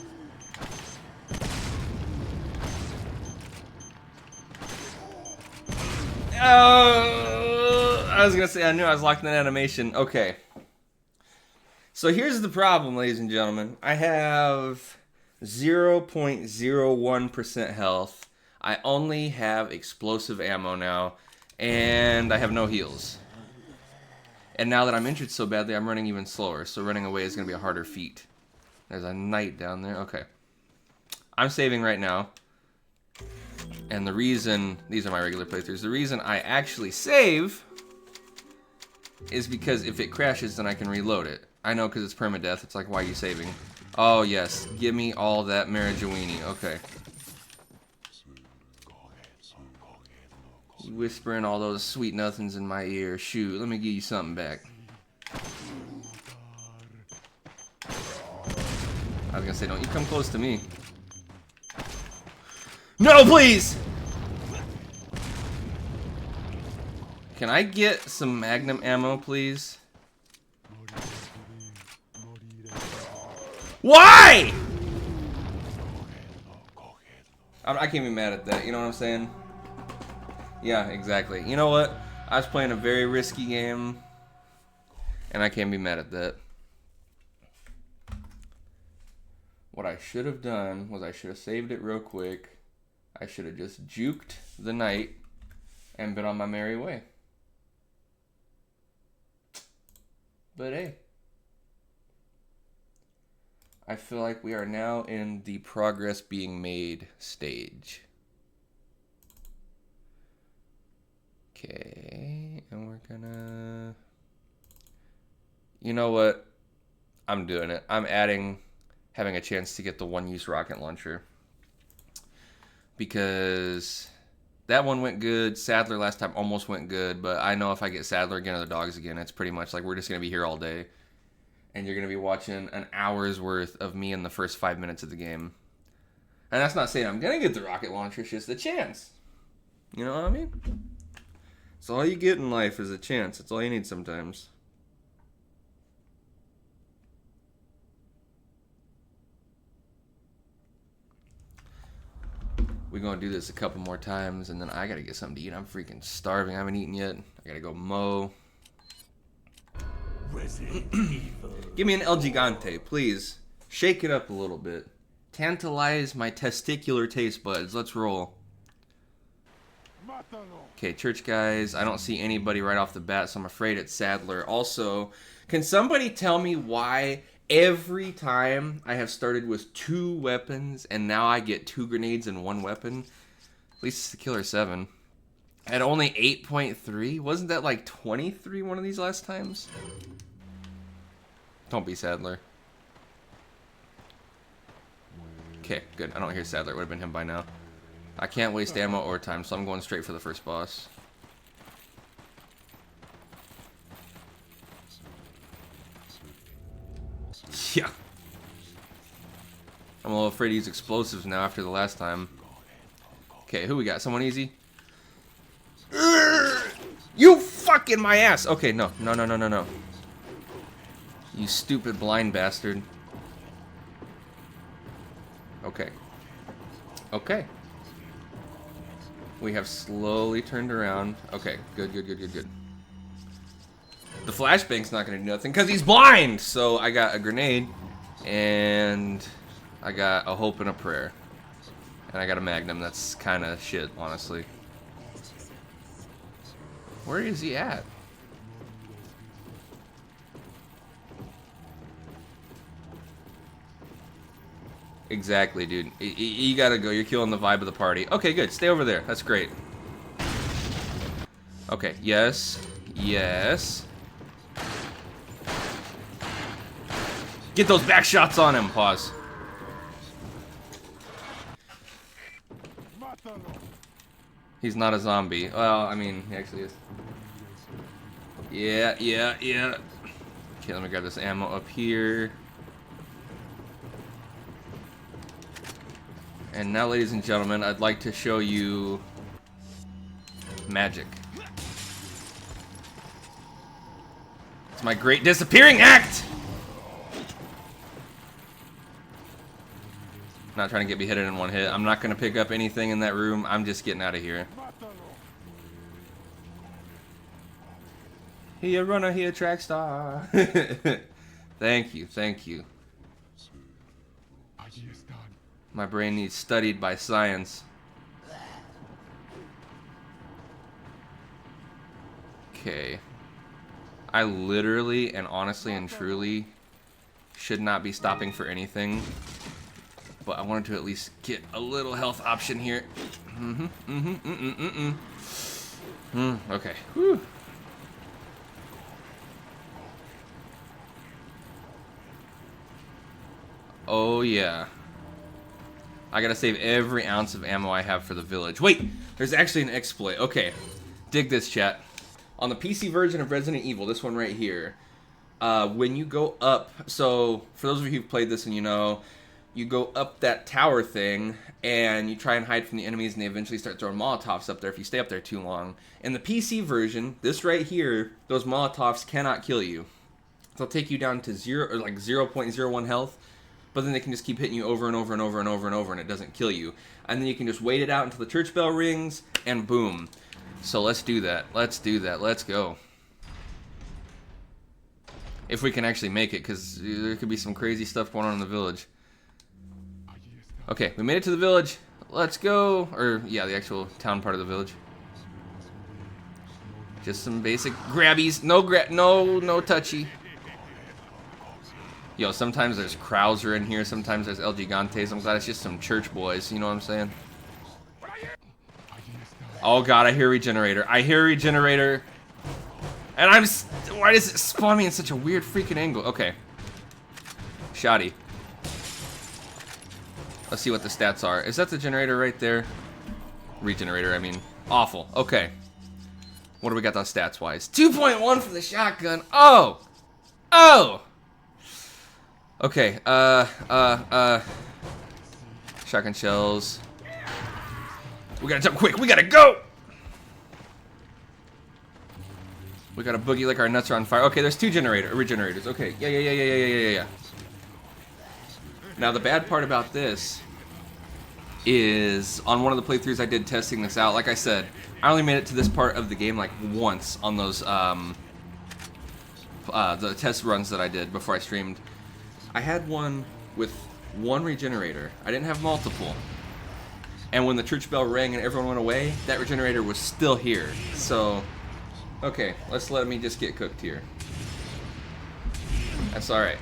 Oh, I was gonna say I knew I was locked in that animation. Okay. So here's the problem, ladies and gentlemen. I have 0.01% health. I only have explosive ammo now, and I have no heals. And now that I'm injured so badly, I'm running even slower. So running away is going to be a harder feat. There's a knight down there. Okay. I'm saving right now. And the reason... These are my regular playthroughs. The reason I actually save is because if it crashes, then I can reload it. I know because it's permadeath. It's like, why are you saving? Oh, yes. Give me all that marijuana. Okay. Whispering all those sweet nothings in my ear. Shoot, let me give you something back. I was gonna say, don't you come close to me. No, please! Can I get some magnum ammo, please? Why? I can't be mad at that, you know what I'm saying? Yeah, exactly. You know what? I was playing a very risky game, and I can't be mad at that. What I should have done was I should have saved it real quick. I should have just juked the knight and been on my merry way. But hey. I feel like we are now in the progress being made stage. Okay, and we're gonna... You know what? I'm doing it. I'm having a chance to get the one-use rocket launcher. Because that one went good. Sadler last time almost went good, but I know if I get Sadler again or the dogs again, it's pretty much like we're just going to be here all day. And you're going to be watching an hour's worth of me in the first 5 minutes of the game. And that's not saying I'm going to get the rocket launcher, it's just a chance. You know what I mean? It's all you get in life is a chance. That's all you need sometimes. We're going to do this a couple more times, and then I got to get something to eat. I'm freaking starving. I haven't eaten yet. I got to go mow. Give me an El Gigante, please. Shake it up a little bit. Tantalize my testicular taste buds. Let's roll. Okay, church guys. I don't see anybody right off the bat, so I'm afraid it's Sadler. Also, can somebody tell me why every time I have started with 2 weapons and now I get 2 grenades and 1 weapon? At least it's the Killer 7. At only 8.3? Wasn't that like 23 one of these last times? Don't be Sadler. Okay, good. I don't hear Sadler. It would have been him by now. I can't waste ammo or time, so I'm going straight for the first boss. Yeah. I'm a little afraid to use explosives now after the last time. Okay, who we got? Someone easy? You fucking my ass! Okay, no. No, no, no, no, no. You stupid blind bastard. Okay. Okay. We have slowly turned around. Okay, good, good, good, good, good. The flashbang's not gonna do nothing because he's blind! So I got a grenade, and I got a hope and a prayer. And I got a magnum. That's kind of shit, honestly. Where is he at? Exactly, dude. You gotta go. You're killing the vibe of the party. Okay, good. Stay over there. That's great. Okay, yes. Yes. Get those back shots on him. Pause. He's not a zombie. Well, I mean, he actually is. Yeah, yeah, yeah. Okay, let me grab this ammo up here. And now, ladies and gentlemen, I'd like to show you magic. It's my great disappearing act! Not trying to get me hit in one hit. I'm not going to pick up anything in that room. I'm just getting out of here. He a runner, he a track star. Thank you, thank you. My brain needs studied by science. Okay. I literally and honestly and truly should not be stopping for anything. But I wanted to at least get a little health option here. Okay. Whew. Oh yeah. I gotta save every ounce of ammo I have for the village. Wait, there's actually an exploit. Okay, dig this, chat. On the PC version of Resident Evil, this one right here, when you go up, so for those of you who've played this and you know, you go up that tower thing and you try and hide from the enemies and they eventually start throwing Molotovs up there if you stay up there too long. In the PC version, this right here, those Molotovs cannot kill you. They'll take you down to 0 or like 0.01 health. But then they can just keep hitting you over and over and over and over and over, and it doesn't kill you. And then you can just wait it out until the church bell rings, and boom. So let's do that. Let's do that. Let's go. If we can actually make it, because there could be some crazy stuff going on in the village. Okay, we made it to the village. Let's go. Or, yeah, the actual town part of the village. Just some basic grabbies. No touchy. Yo, sometimes there's Krauser in here, sometimes there's El Gigantes. I'm glad it's just some church boys, you know what I'm saying? Oh god, I hear Regenerator. I hear Regenerator. And why does it spawn me in such a weird freaking angle? Okay. Shoddy. Let's see what the stats are. Is that the generator right there? Regenerator, I mean. Awful. Okay. What do we got those stats-wise? 2.1 for the shotgun. Oh! Oh! Okay, shotgun shells. We gotta jump quick, we gotta go! We gotta boogie like our nuts are on fire. Okay, there's 2 regenerators. Okay, yeah. Now the bad part about this is, on one of the playthroughs I did testing this out, like I said, I only made it to this part of the game like once on those, the test runs that I did before I streamed. I had one with 1 regenerator. I didn't have multiple. And when the church bell rang and everyone went away, that regenerator was still here. So, okay, let's let me just get cooked here. That's alright.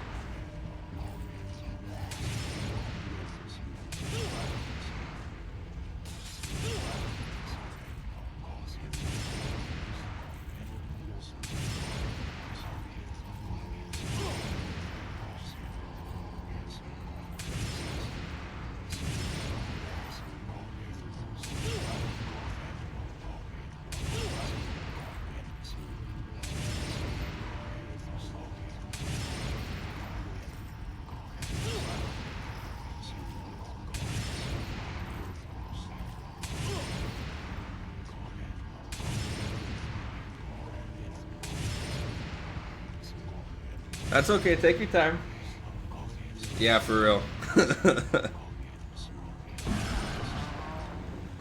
That's okay. Take your time. Yeah, for real.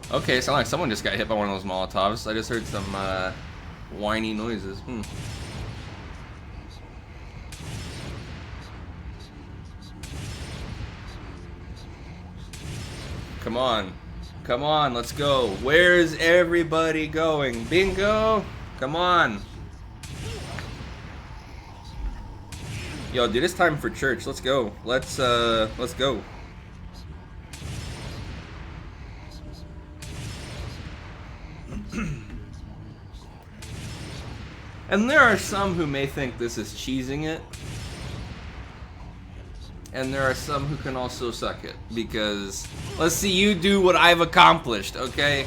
Okay, sound like someone just got hit by one of those Molotovs. I just heard some whiny noises. Come on. Come on, let's go. Where's everybody going? Bingo! Come on. Yo, dude, it's time for church. Let's go. Let's go. And there are some who may think this is cheesing it. And there are some who can also suck it. Because, let's see you do what I've accomplished, okay?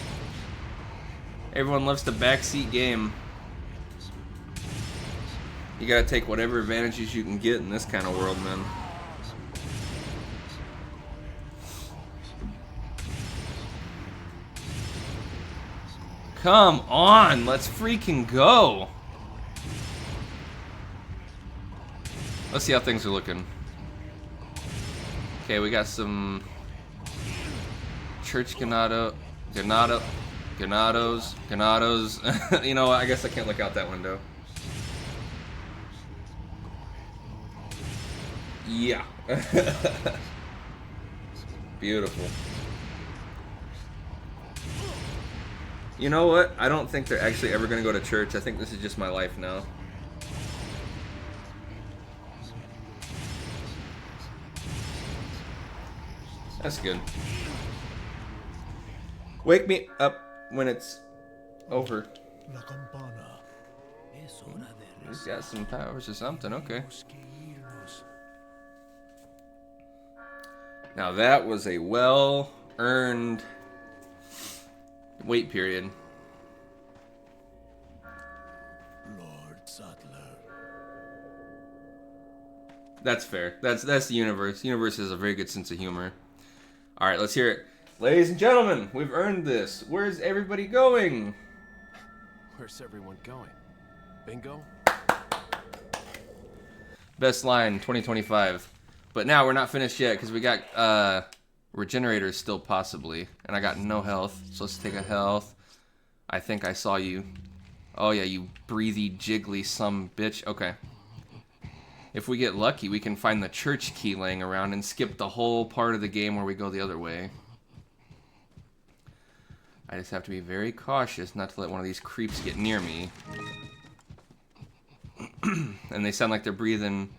Everyone loves the backseat game. You gotta take whatever advantages you can get in this kind of world, man. Come on, let's freaking go. Let's see how things are looking. Okay, we got some church ganados. You know what? I guess I can't look out that window. Yeah. Beautiful. You know what? I don't think they're actually ever going to go to church. I think this is just my life now. That's good. Wake me up when it's over. He's got some powers or something, okay. Now that was a well-earned wait period. Lord Sattler. That's fair. That's the universe. The universe has a very good sense of humor. Alright, let's hear it. Ladies and gentlemen, we've earned this. Where's everybody going? Where's everyone going? Bingo? Best line, 2025. But now we're not finished yet because we got regenerators still possibly. And I got no health, so let's take a health. I think I saw you. Oh yeah, you breathy, jiggly some bitch. Okay. If we get lucky, we can find the church key laying around and skip the whole part of the game where we go the other way. I just have to be very cautious not to let one of these creeps get near me. And they sound like they're breathing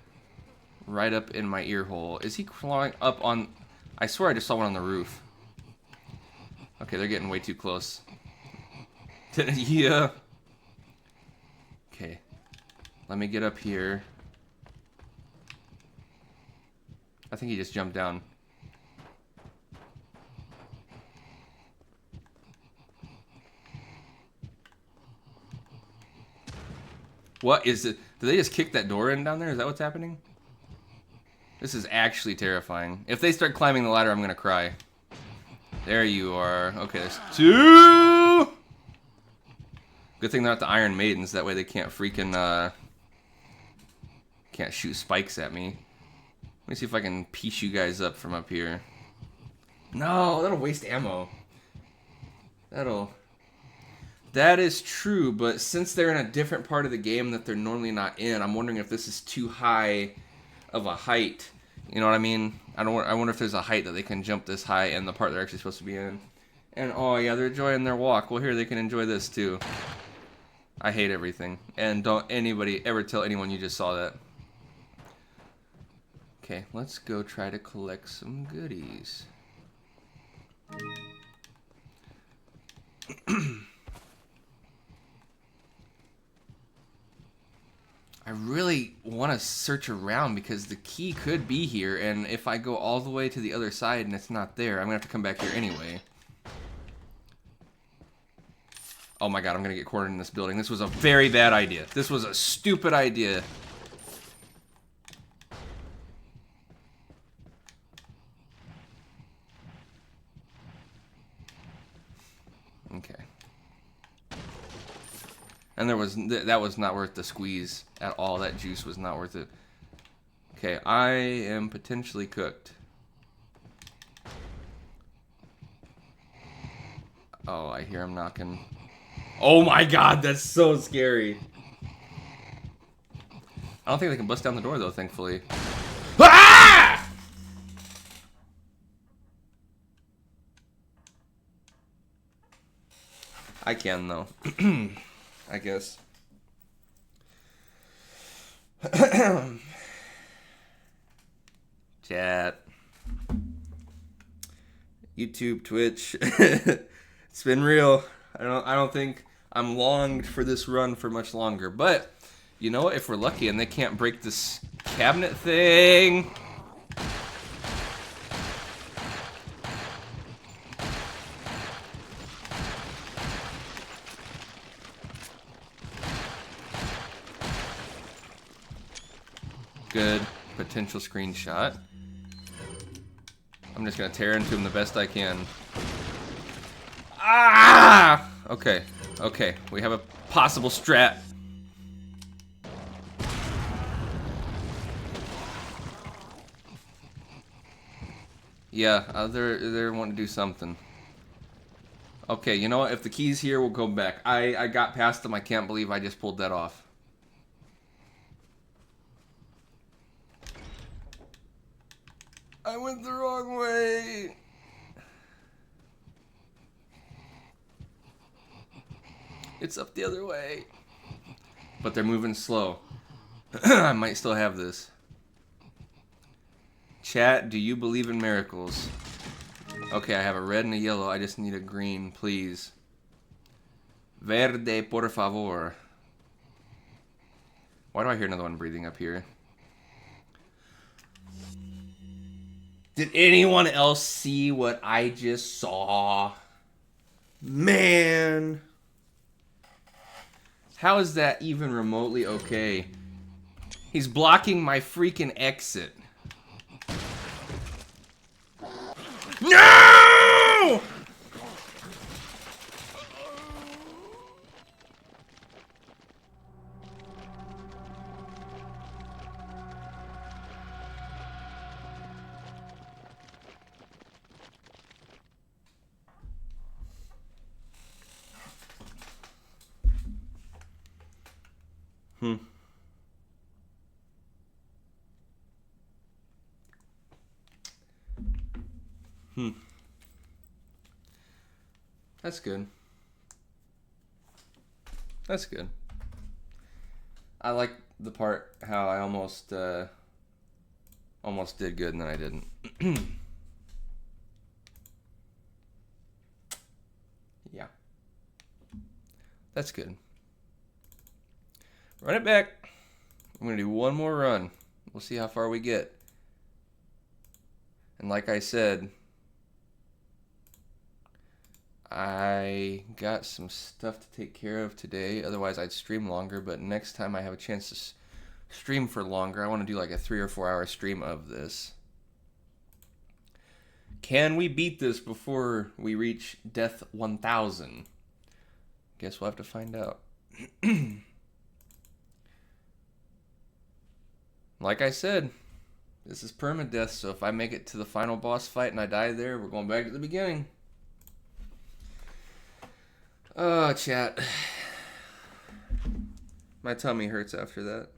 right up in my ear hole. Is he clawing up on... I swear I just saw one on the roof. Okay, they're getting way too close. Yeah. Okay. Let me get up here. I think he just jumped down. What is it? Did they just kick that door in down there? Is that what's happening? This is actually terrifying. If they start climbing the ladder, I'm gonna cry. There you are. Okay, there's two! Good thing they're not the Iron Maidens. That way they can't freaking, can't shoot spikes at me. Let me see if I can piece you guys up from up here. No, that'll waste ammo. That is true, but since they're in a different part of the game that they're normally not in, I'm wondering if this is too high of a height. You know what I mean? I wonder if there's a height that they can jump this high in the part they're actually supposed to be in. And oh yeah, they're enjoying their walk. Well, here they can enjoy this too. I hate everything. And don't anybody ever tell anyone you just saw that. Okay, let's go try to collect some goodies. I really want to search around because the key could be here, and if I go all the way to the other side and it's not there, I'm going to have to come back here anyway. Oh my god, I'm going to get cornered in this building. This was a very bad idea. This was a stupid idea. Okay. And that was not worth the squeeze at all. That juice was not worth it. Okay, I am potentially cooked. Oh, I hear him knocking. Oh my god, that's so scary. I don't think they can bust down the door though, thankfully. Ah! I can though. I guess. Chat. YouTube, Twitch. It's been real. I don't think I'm longed for this run for much longer. But you know what? If we're lucky and they can't break this cabinet thing. Good potential screenshot. I'm just gonna tear into him the best I can. Ah! Okay, okay. We have a possible strat. Yeah, they're wanting to do something. Okay, you know what? If the key's here, we'll go back. I got past them. I can't believe I just pulled that off. I went the wrong way. It's up the other way. But they're moving slow. I might still have this. Chat, do you believe in miracles? Okay, I have a red and a yellow. I just need a green, please. Verde, por favor. Why do I hear another one breathing up here? Did anyone else see what I just saw? Man. How is that even remotely okay? He's blocking my freaking exit. No! That's good. That's good. I like the part how I almost did good and then I didn't. Yeah. That's good. Run it back. I'm going to do one more run. We'll see how far we get. And like I said, I got some stuff to take care of today. Otherwise, I'd stream longer. But next time I have a chance to stream for longer, I want to do like a 3 or 4 hour stream of this. Can we beat this before we reach Death 1000? Guess we'll have to find out. Like I said, this is permadeath, so if I make it to the final boss fight and I die there, we're going back to the beginning. Oh, chat. My tummy hurts after that.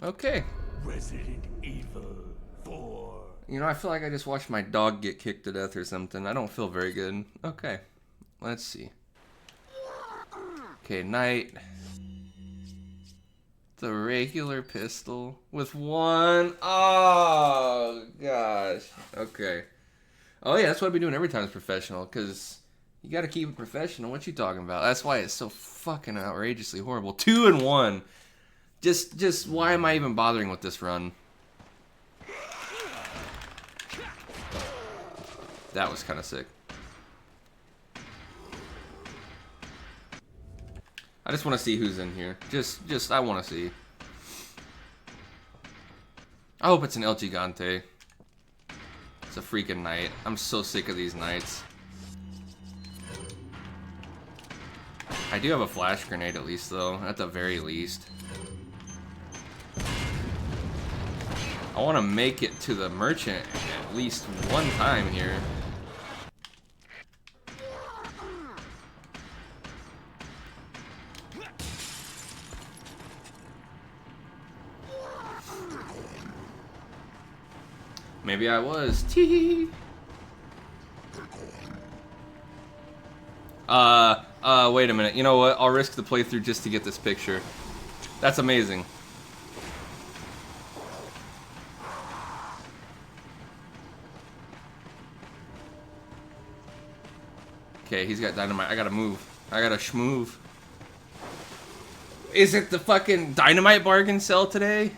Okay. Resident Evil 4. You know, I feel like I just watched my dog get kicked to death or something. I don't feel very good. Okay. Let's see. Okay, night. The regular pistol with one. Oh, gosh. Okay. Oh, yeah, that's what I've been doing every time it's professional, because you got to keep it professional. What you talking about? That's why it's so fucking outrageously horrible. 2 and 1. Just why am I even bothering with this run? That was kind of sick. I just want to see who's in here. Just I want to see. I hope it's an El Gigante. It's a freaking knight. I'm so sick of these knights. I do have a flash grenade at least, though. At the very least. I want to make it to the merchant at least one time here. Maybe I was. Tee. Wait a minute. You know what? I'll risk the playthrough just to get this picture. That's amazing. Okay, he's got dynamite. I gotta move. I gotta schmove. Is it the fucking dynamite bargain sale today?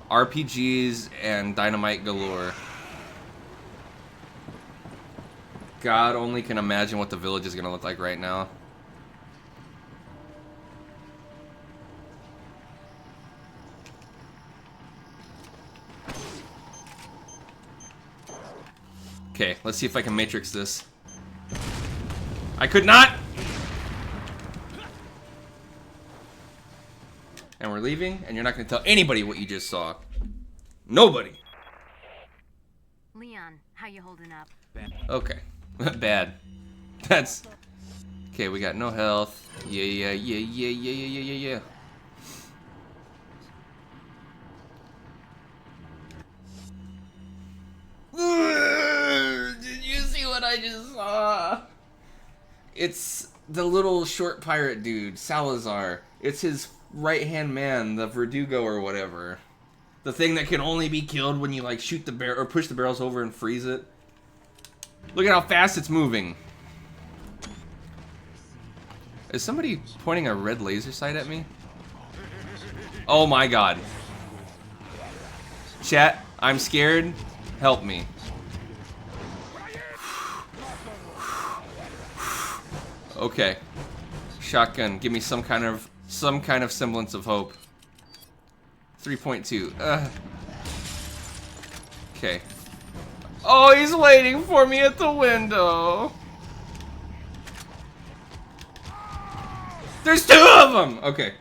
RPGs and dynamite galore. God only can imagine what the village is gonna look like right now. Okay, let's see if I can matrix this. I could not! And we're leaving, and you're not gonna tell anybody what you just saw. Nobody! Leon, how you holding up? Okay. Bad. That's... Okay, we got no health. Yeah. Did you see what I just saw? It's the little short pirate dude, Salazar. It's his right-hand man, the Verdugo or whatever. The thing that can only be killed when you like shoot the barrel or push the barrels over and freeze it. Look at how fast it's moving. Is somebody pointing a red laser sight at me? Oh my god. Chat, I'm scared. Help me. Okay. Shotgun, give me some kind of semblance of hope. 3.2. Okay. Oh, he's waiting for me at the window. There's two of them! Okay.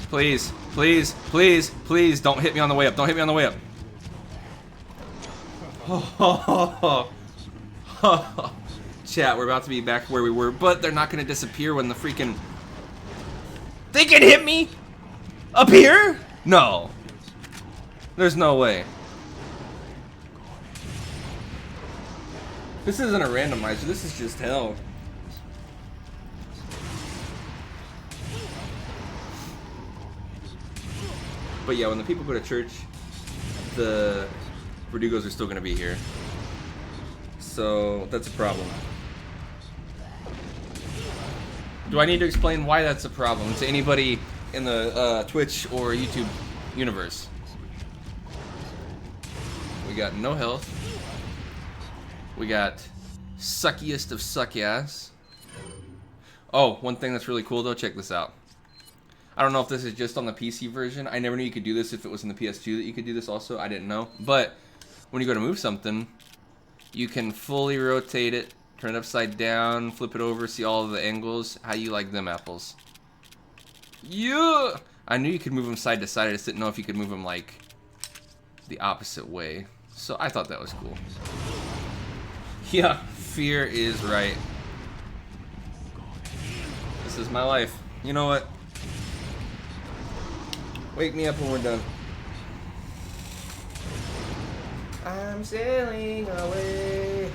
Please, don't hit me on the way up. Don't hit me on the way up. Chat, we're about to be back where we were, but they're not gonna disappear when the freaking... They can hit me? Up here? No. There's no way. This isn't a randomizer, this is just hell. But yeah, when the people go to church, the Verdugos are still gonna be here. So, that's a problem. Do I need to explain why that's a problem to anybody in the Twitch or YouTube universe? We got no health. We got suckiest of suck ass. Oh, one thing that's really cool though, check this out. I don't know if this is just on the PC version. I never knew you could do this if it was in the PS2 that you could do this also. I didn't know. But when you go to move something, you can fully rotate it, turn it upside down, flip it over, see all of the angles. How you like them apples? Yeah! I knew you could move them side to side. I just didn't know if you could move them like the opposite way. So I thought that was cool. Yeah, fear is right. This is my life. You know what? Wake me up when we're done. I'm sailing away.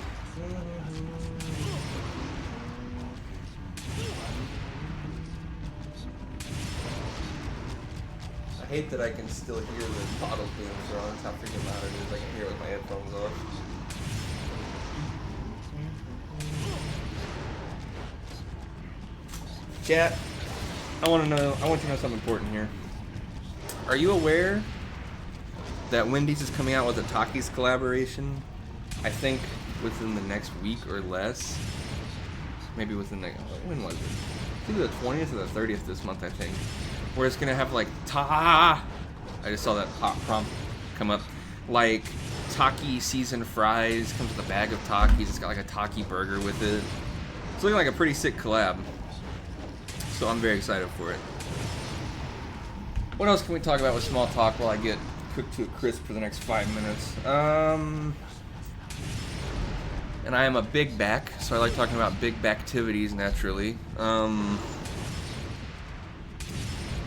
I hate that I can still hear the bottles being thrown. That's how freaking loud it is. I can hear it with my headphones off. Chat, I want you to know something important here. Are you aware that Wendy's is coming out with a Takis collaboration? I think within the next week or less. Maybe within the, when was it? Either the 20th or the 30th this month, I think. Where it's gonna have like I just saw that prompt come up. Like Taki seasoned fries, comes with a bag of Takis. It's got like a Taki burger with it. It's looking like a pretty sick collab. So I'm very excited for it. What else can we talk about with small talk while I get cooked to a crisp for the next 5 minutes? And I am a big back, so I like talking about big back activities naturally. A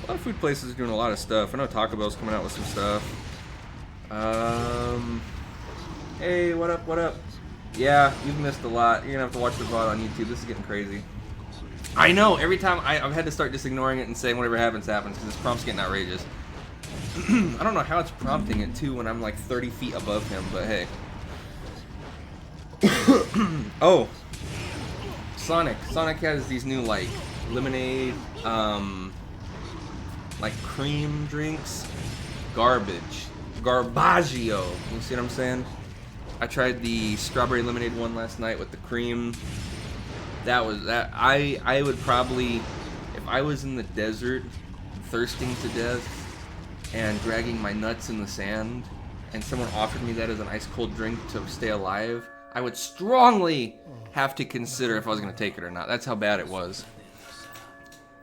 lot of food places are doing a lot of stuff. I know Taco Bell's coming out with some stuff. Hey, what up, what up? Yeah, you've missed a lot. You're gonna have to watch the VOD on YouTube. This is getting crazy. I know, every time I've had to start just ignoring it and saying whatever happens, happens, because this prompt's getting outrageous. I don't know how it's prompting it, too, when I'm like 30 feet above him, but hey. Oh. Sonic. Sonic has these new, like, lemonade, like, cream drinks. Garbage. Garbaggio. You see what I'm saying? I tried the strawberry lemonade one last night with the cream. That was that. I would probably, if I was in the desert, thirsting to death, and dragging my nuts in the sand, and someone offered me that as an ice cold drink to stay alive, I would strongly have to consider if I was going to take it or not. That's how bad it was.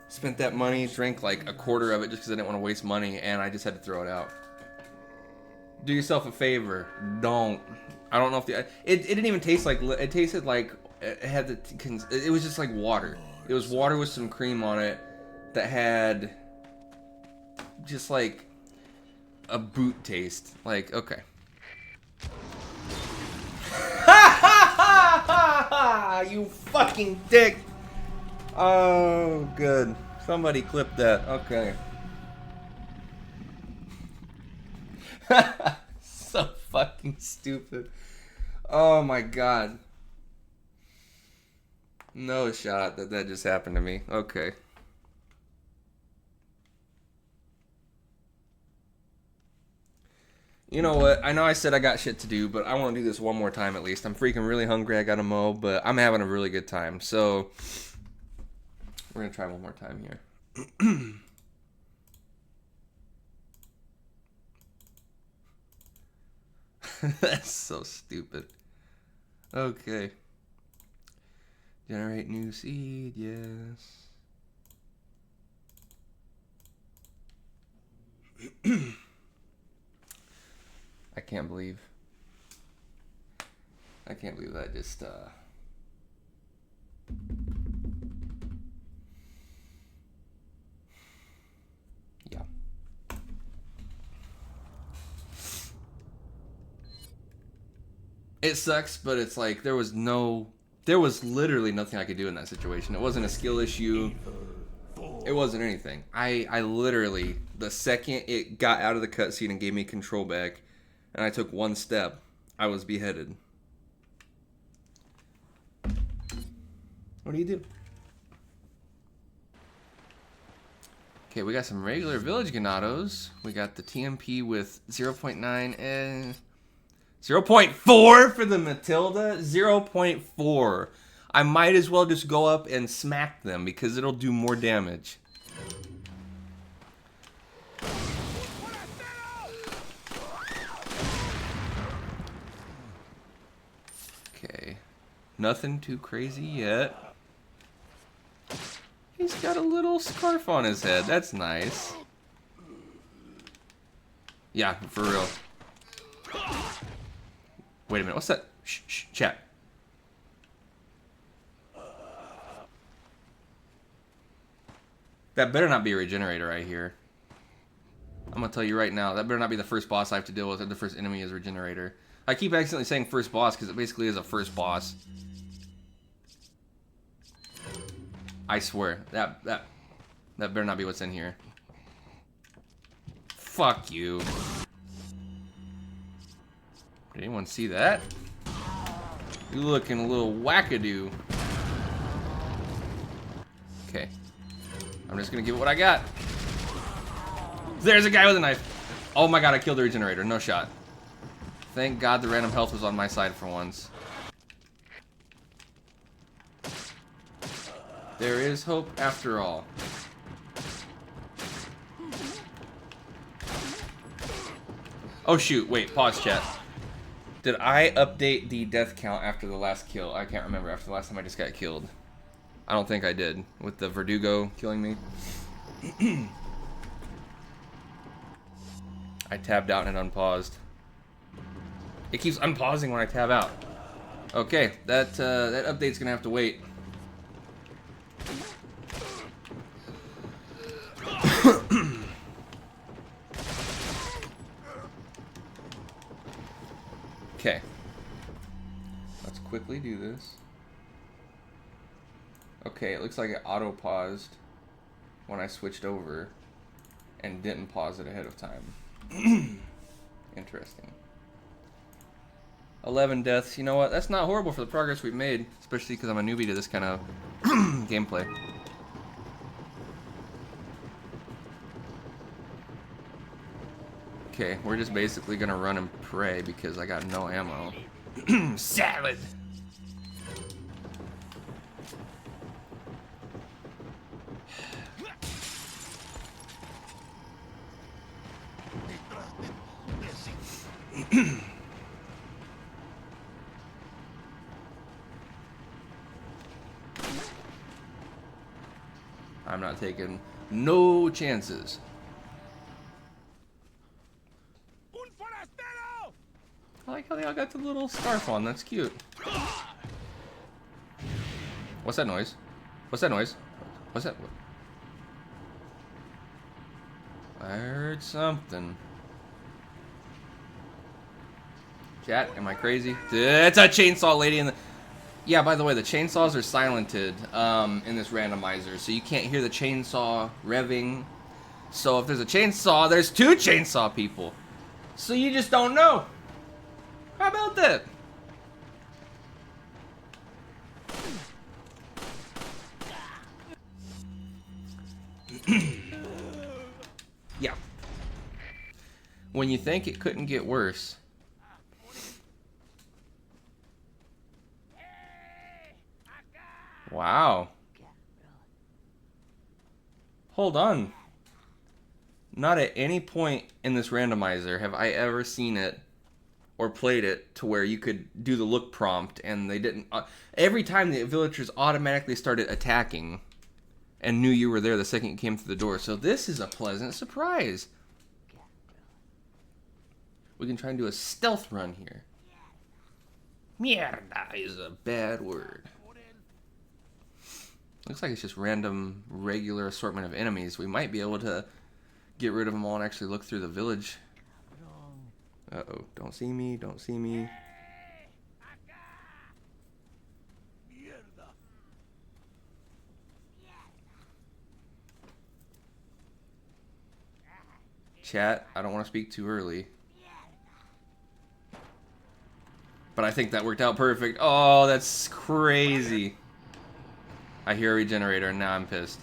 Spent that money, drank like a quarter of it just because I didn't want to waste money, and I just had to throw it out. Do yourself a favor. Don't. I don't know if it didn't even taste like, it tasted like it had it was just like water. It was water with some cream on it that had just like a boot taste. Like, okay. You fucking dick. Oh, good. Somebody clip that. Okay. So fucking stupid. Oh my god. No shot that just happened to me. Okay. You know what? I know I said I got shit to do, but I want to do this one more time at least. I'm freaking really hungry. I gotta mow, but I'm having a really good time. So, we're gonna try one more time here. That's so stupid. Okay. Generate new seed, yes. I can't believe that just yeah. It sucks, but it's like there was literally nothing I could do in that situation. It wasn't a skill issue. It wasn't anything. I literally, the second it got out of the cutscene and gave me control back, and I took one step, I was beheaded. What do you do? Okay, we got some regular village Ganados. We got the TMP with 0.9 and 0.4 for the Matilda. 0.4. I might as well just go up and smack them because it'll do more damage. Okay. Nothing too crazy yet. He's got a little scarf on his head. That's nice. Yeah, for real. Wait a minute. What's that? Shh, shh, chat. That better not be a regenerator right here. I'm gonna tell you right now. That better not be the first boss I have to deal with, or the first enemy is regenerator. I keep accidentally saying first boss because it basically is a first boss. I swear. That better not be what's in here. Fuck you. Did anyone see that? You looking a little wackadoo. Okay. I'm just gonna give it what I got. There's a guy with a knife. Oh my god, I killed the regenerator. No shot. Thank god the random health was on my side for once. There is hope after all. Oh shoot, wait, pause chat. Did I update the death count after the last kill? I can't remember, after the last time I just got killed. I don't think I did, with the Verdugo killing me. I tabbed out and unpaused. It keeps unpausing when I tab out. Okay, that update's gonna have to wait. Okay. Let's quickly do this. Okay, it looks like it auto-paused when I switched over and didn't pause it ahead of time. Interesting. 11 deaths. You know what? That's not horrible for the progress we've made, especially because I'm a newbie to this kind of gameplay. Okay, we're just basically gonna run and pray because I got no ammo. Salad! I'm not taking no chances. I like how they all got the little scarf on. That's cute. What's that noise? What's that noise? What's that? I heard something. Chat, am I crazy? It's a chainsaw lady in the... Yeah, by the way, the chainsaws are silented in this randomizer, so you can't hear the chainsaw revving. So if there's a chainsaw, there's two chainsaw people. So you just don't know. How about that? Yeah. When you think it couldn't get worse. Wow. Hold on. Not at any point in this randomizer have I ever seen it or played it to where you could do the look prompt and they didn't. Every time the villagers automatically started attacking and knew you were there the second you came through the door. So this is a pleasant surprise. We can try and do a stealth run here. Mierda is a bad word. Looks like it's just random, regular assortment of enemies. We might be able to get rid of them all and actually look through the village. Uh-oh. Don't see me. Don't see me. Chat, I don't want to speak too early. But I think that worked out perfect. Oh, that's crazy. I hear a regenerator and now I'm pissed.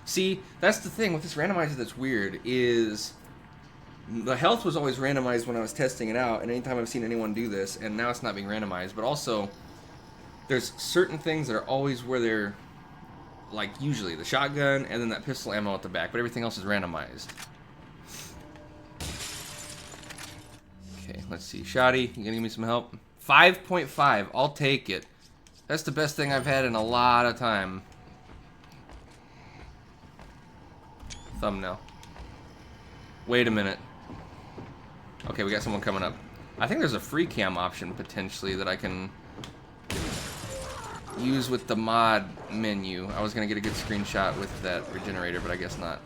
See, that's the thing with this randomizer that's weird is the health was always randomized when I was testing it out, and anytime I've seen anyone do this, and now it's not being randomized, but also there's certain things that are always where they're, like usually the shotgun and then that pistol ammo at the back, but everything else is randomized. Okay, let's see. Shoddy, you gonna give me some help? 5.5, I'll take it. That's the best thing I've had in a lot of time. Thumbnail. Wait a minute. Okay, we got someone coming up. I think there's a free cam option potentially that I can use with the mod menu. I was gonna get a good screenshot with that regenerator, but I guess not.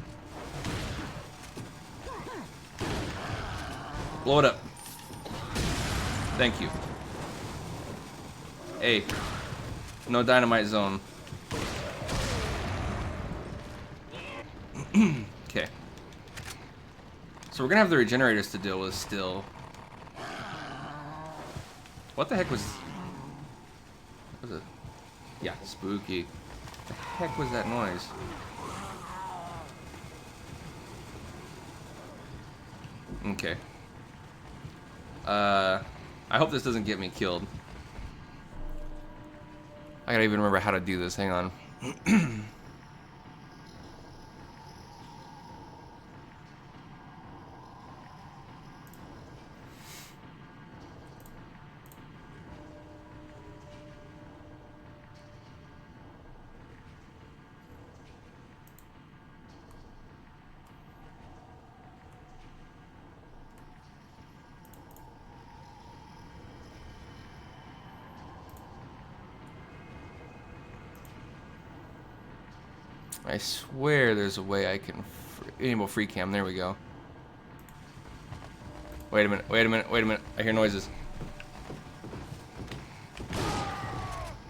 Blow it up. Thank you. Hey. No dynamite zone. Okay. So we're gonna have the regenerators to deal with still. What the heck was... What was it? Yeah, spooky. What the heck was that noise? Okay. I hope this doesn't get me killed. I gotta even remember how to do this. Hang on. I swear there's a way I can enable free cam. There we go. Wait a minute, wait a minute, wait a minute. I hear noises.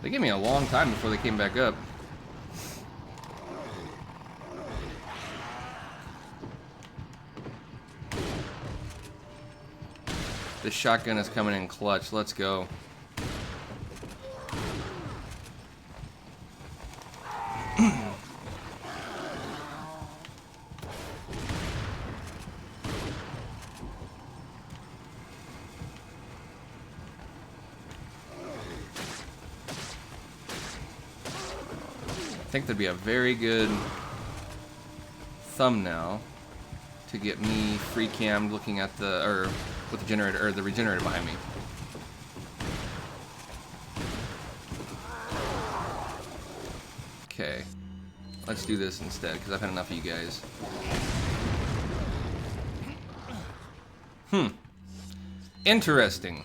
They gave me a long time before they came back up. This shotgun is coming in clutch. Let's go. I think that'd be a very good thumbnail to get me free cammed looking at the, or with the generator, or the regenerator behind me. Okay, let's do this instead, because I've had enough of you guys. Interesting.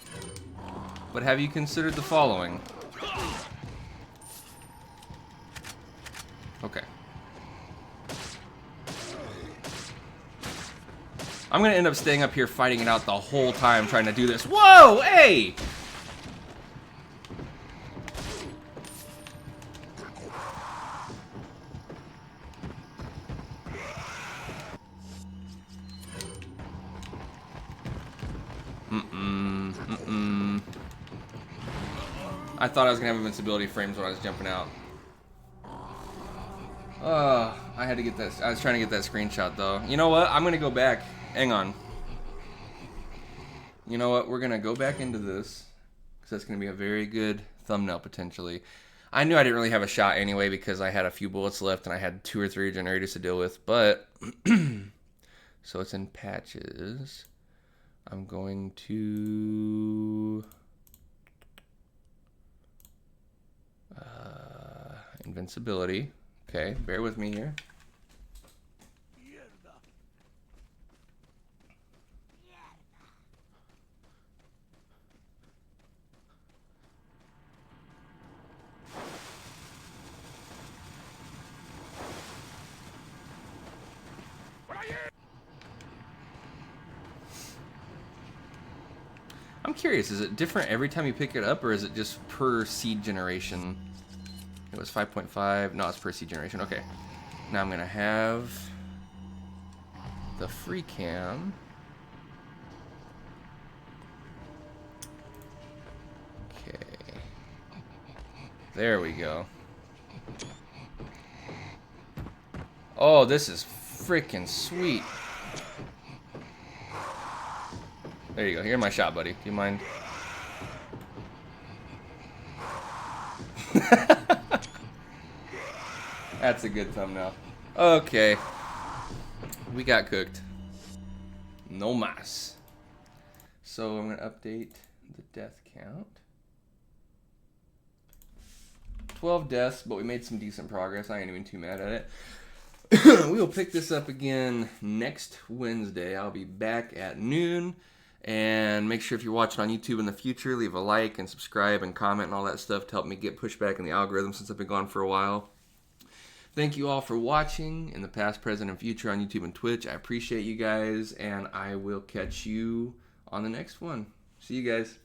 But have you considered the following? Okay. I'm gonna end up staying up here fighting it out the whole time trying to do this. Whoa! Hey! I thought I was gonna have invincibility frames when I was jumping out. I had to get that. I was trying to get that screenshot though. You know what? I'm gonna go back. Hang on. You know what? We're gonna go back into this because that's gonna be a very good thumbnail potentially. I knew I didn't really have a shot anyway because I had a few bullets left and I had 2 or 3 generators to deal with. But so it's in patches. I'm going to invincibility. Okay, bear with me here. I'm curious, is it different every time you pick it up, or is it just per seed generation? It was 5.5. No, it's per seed generation. Okay. Now I'm going to have the free cam. Okay. There we go. Oh, this is freaking sweet. There you go. Here's my shot, buddy. Do you mind? That's a good thumbnail. Okay. We got cooked. No mas. So I'm going to update the death count. 12 deaths, but we made some decent progress. I ain't even too mad at it. We will pick this up again next Wednesday. I'll be back at noon. And make sure if you're watching on YouTube in the future, leave a like and subscribe and comment and all that stuff to help me get pushed back in the algorithm since I've been gone for a while. Thank you all for watching in the past, present, and future on YouTube and Twitch. I appreciate you guys, and I will catch you on the next one. See you guys.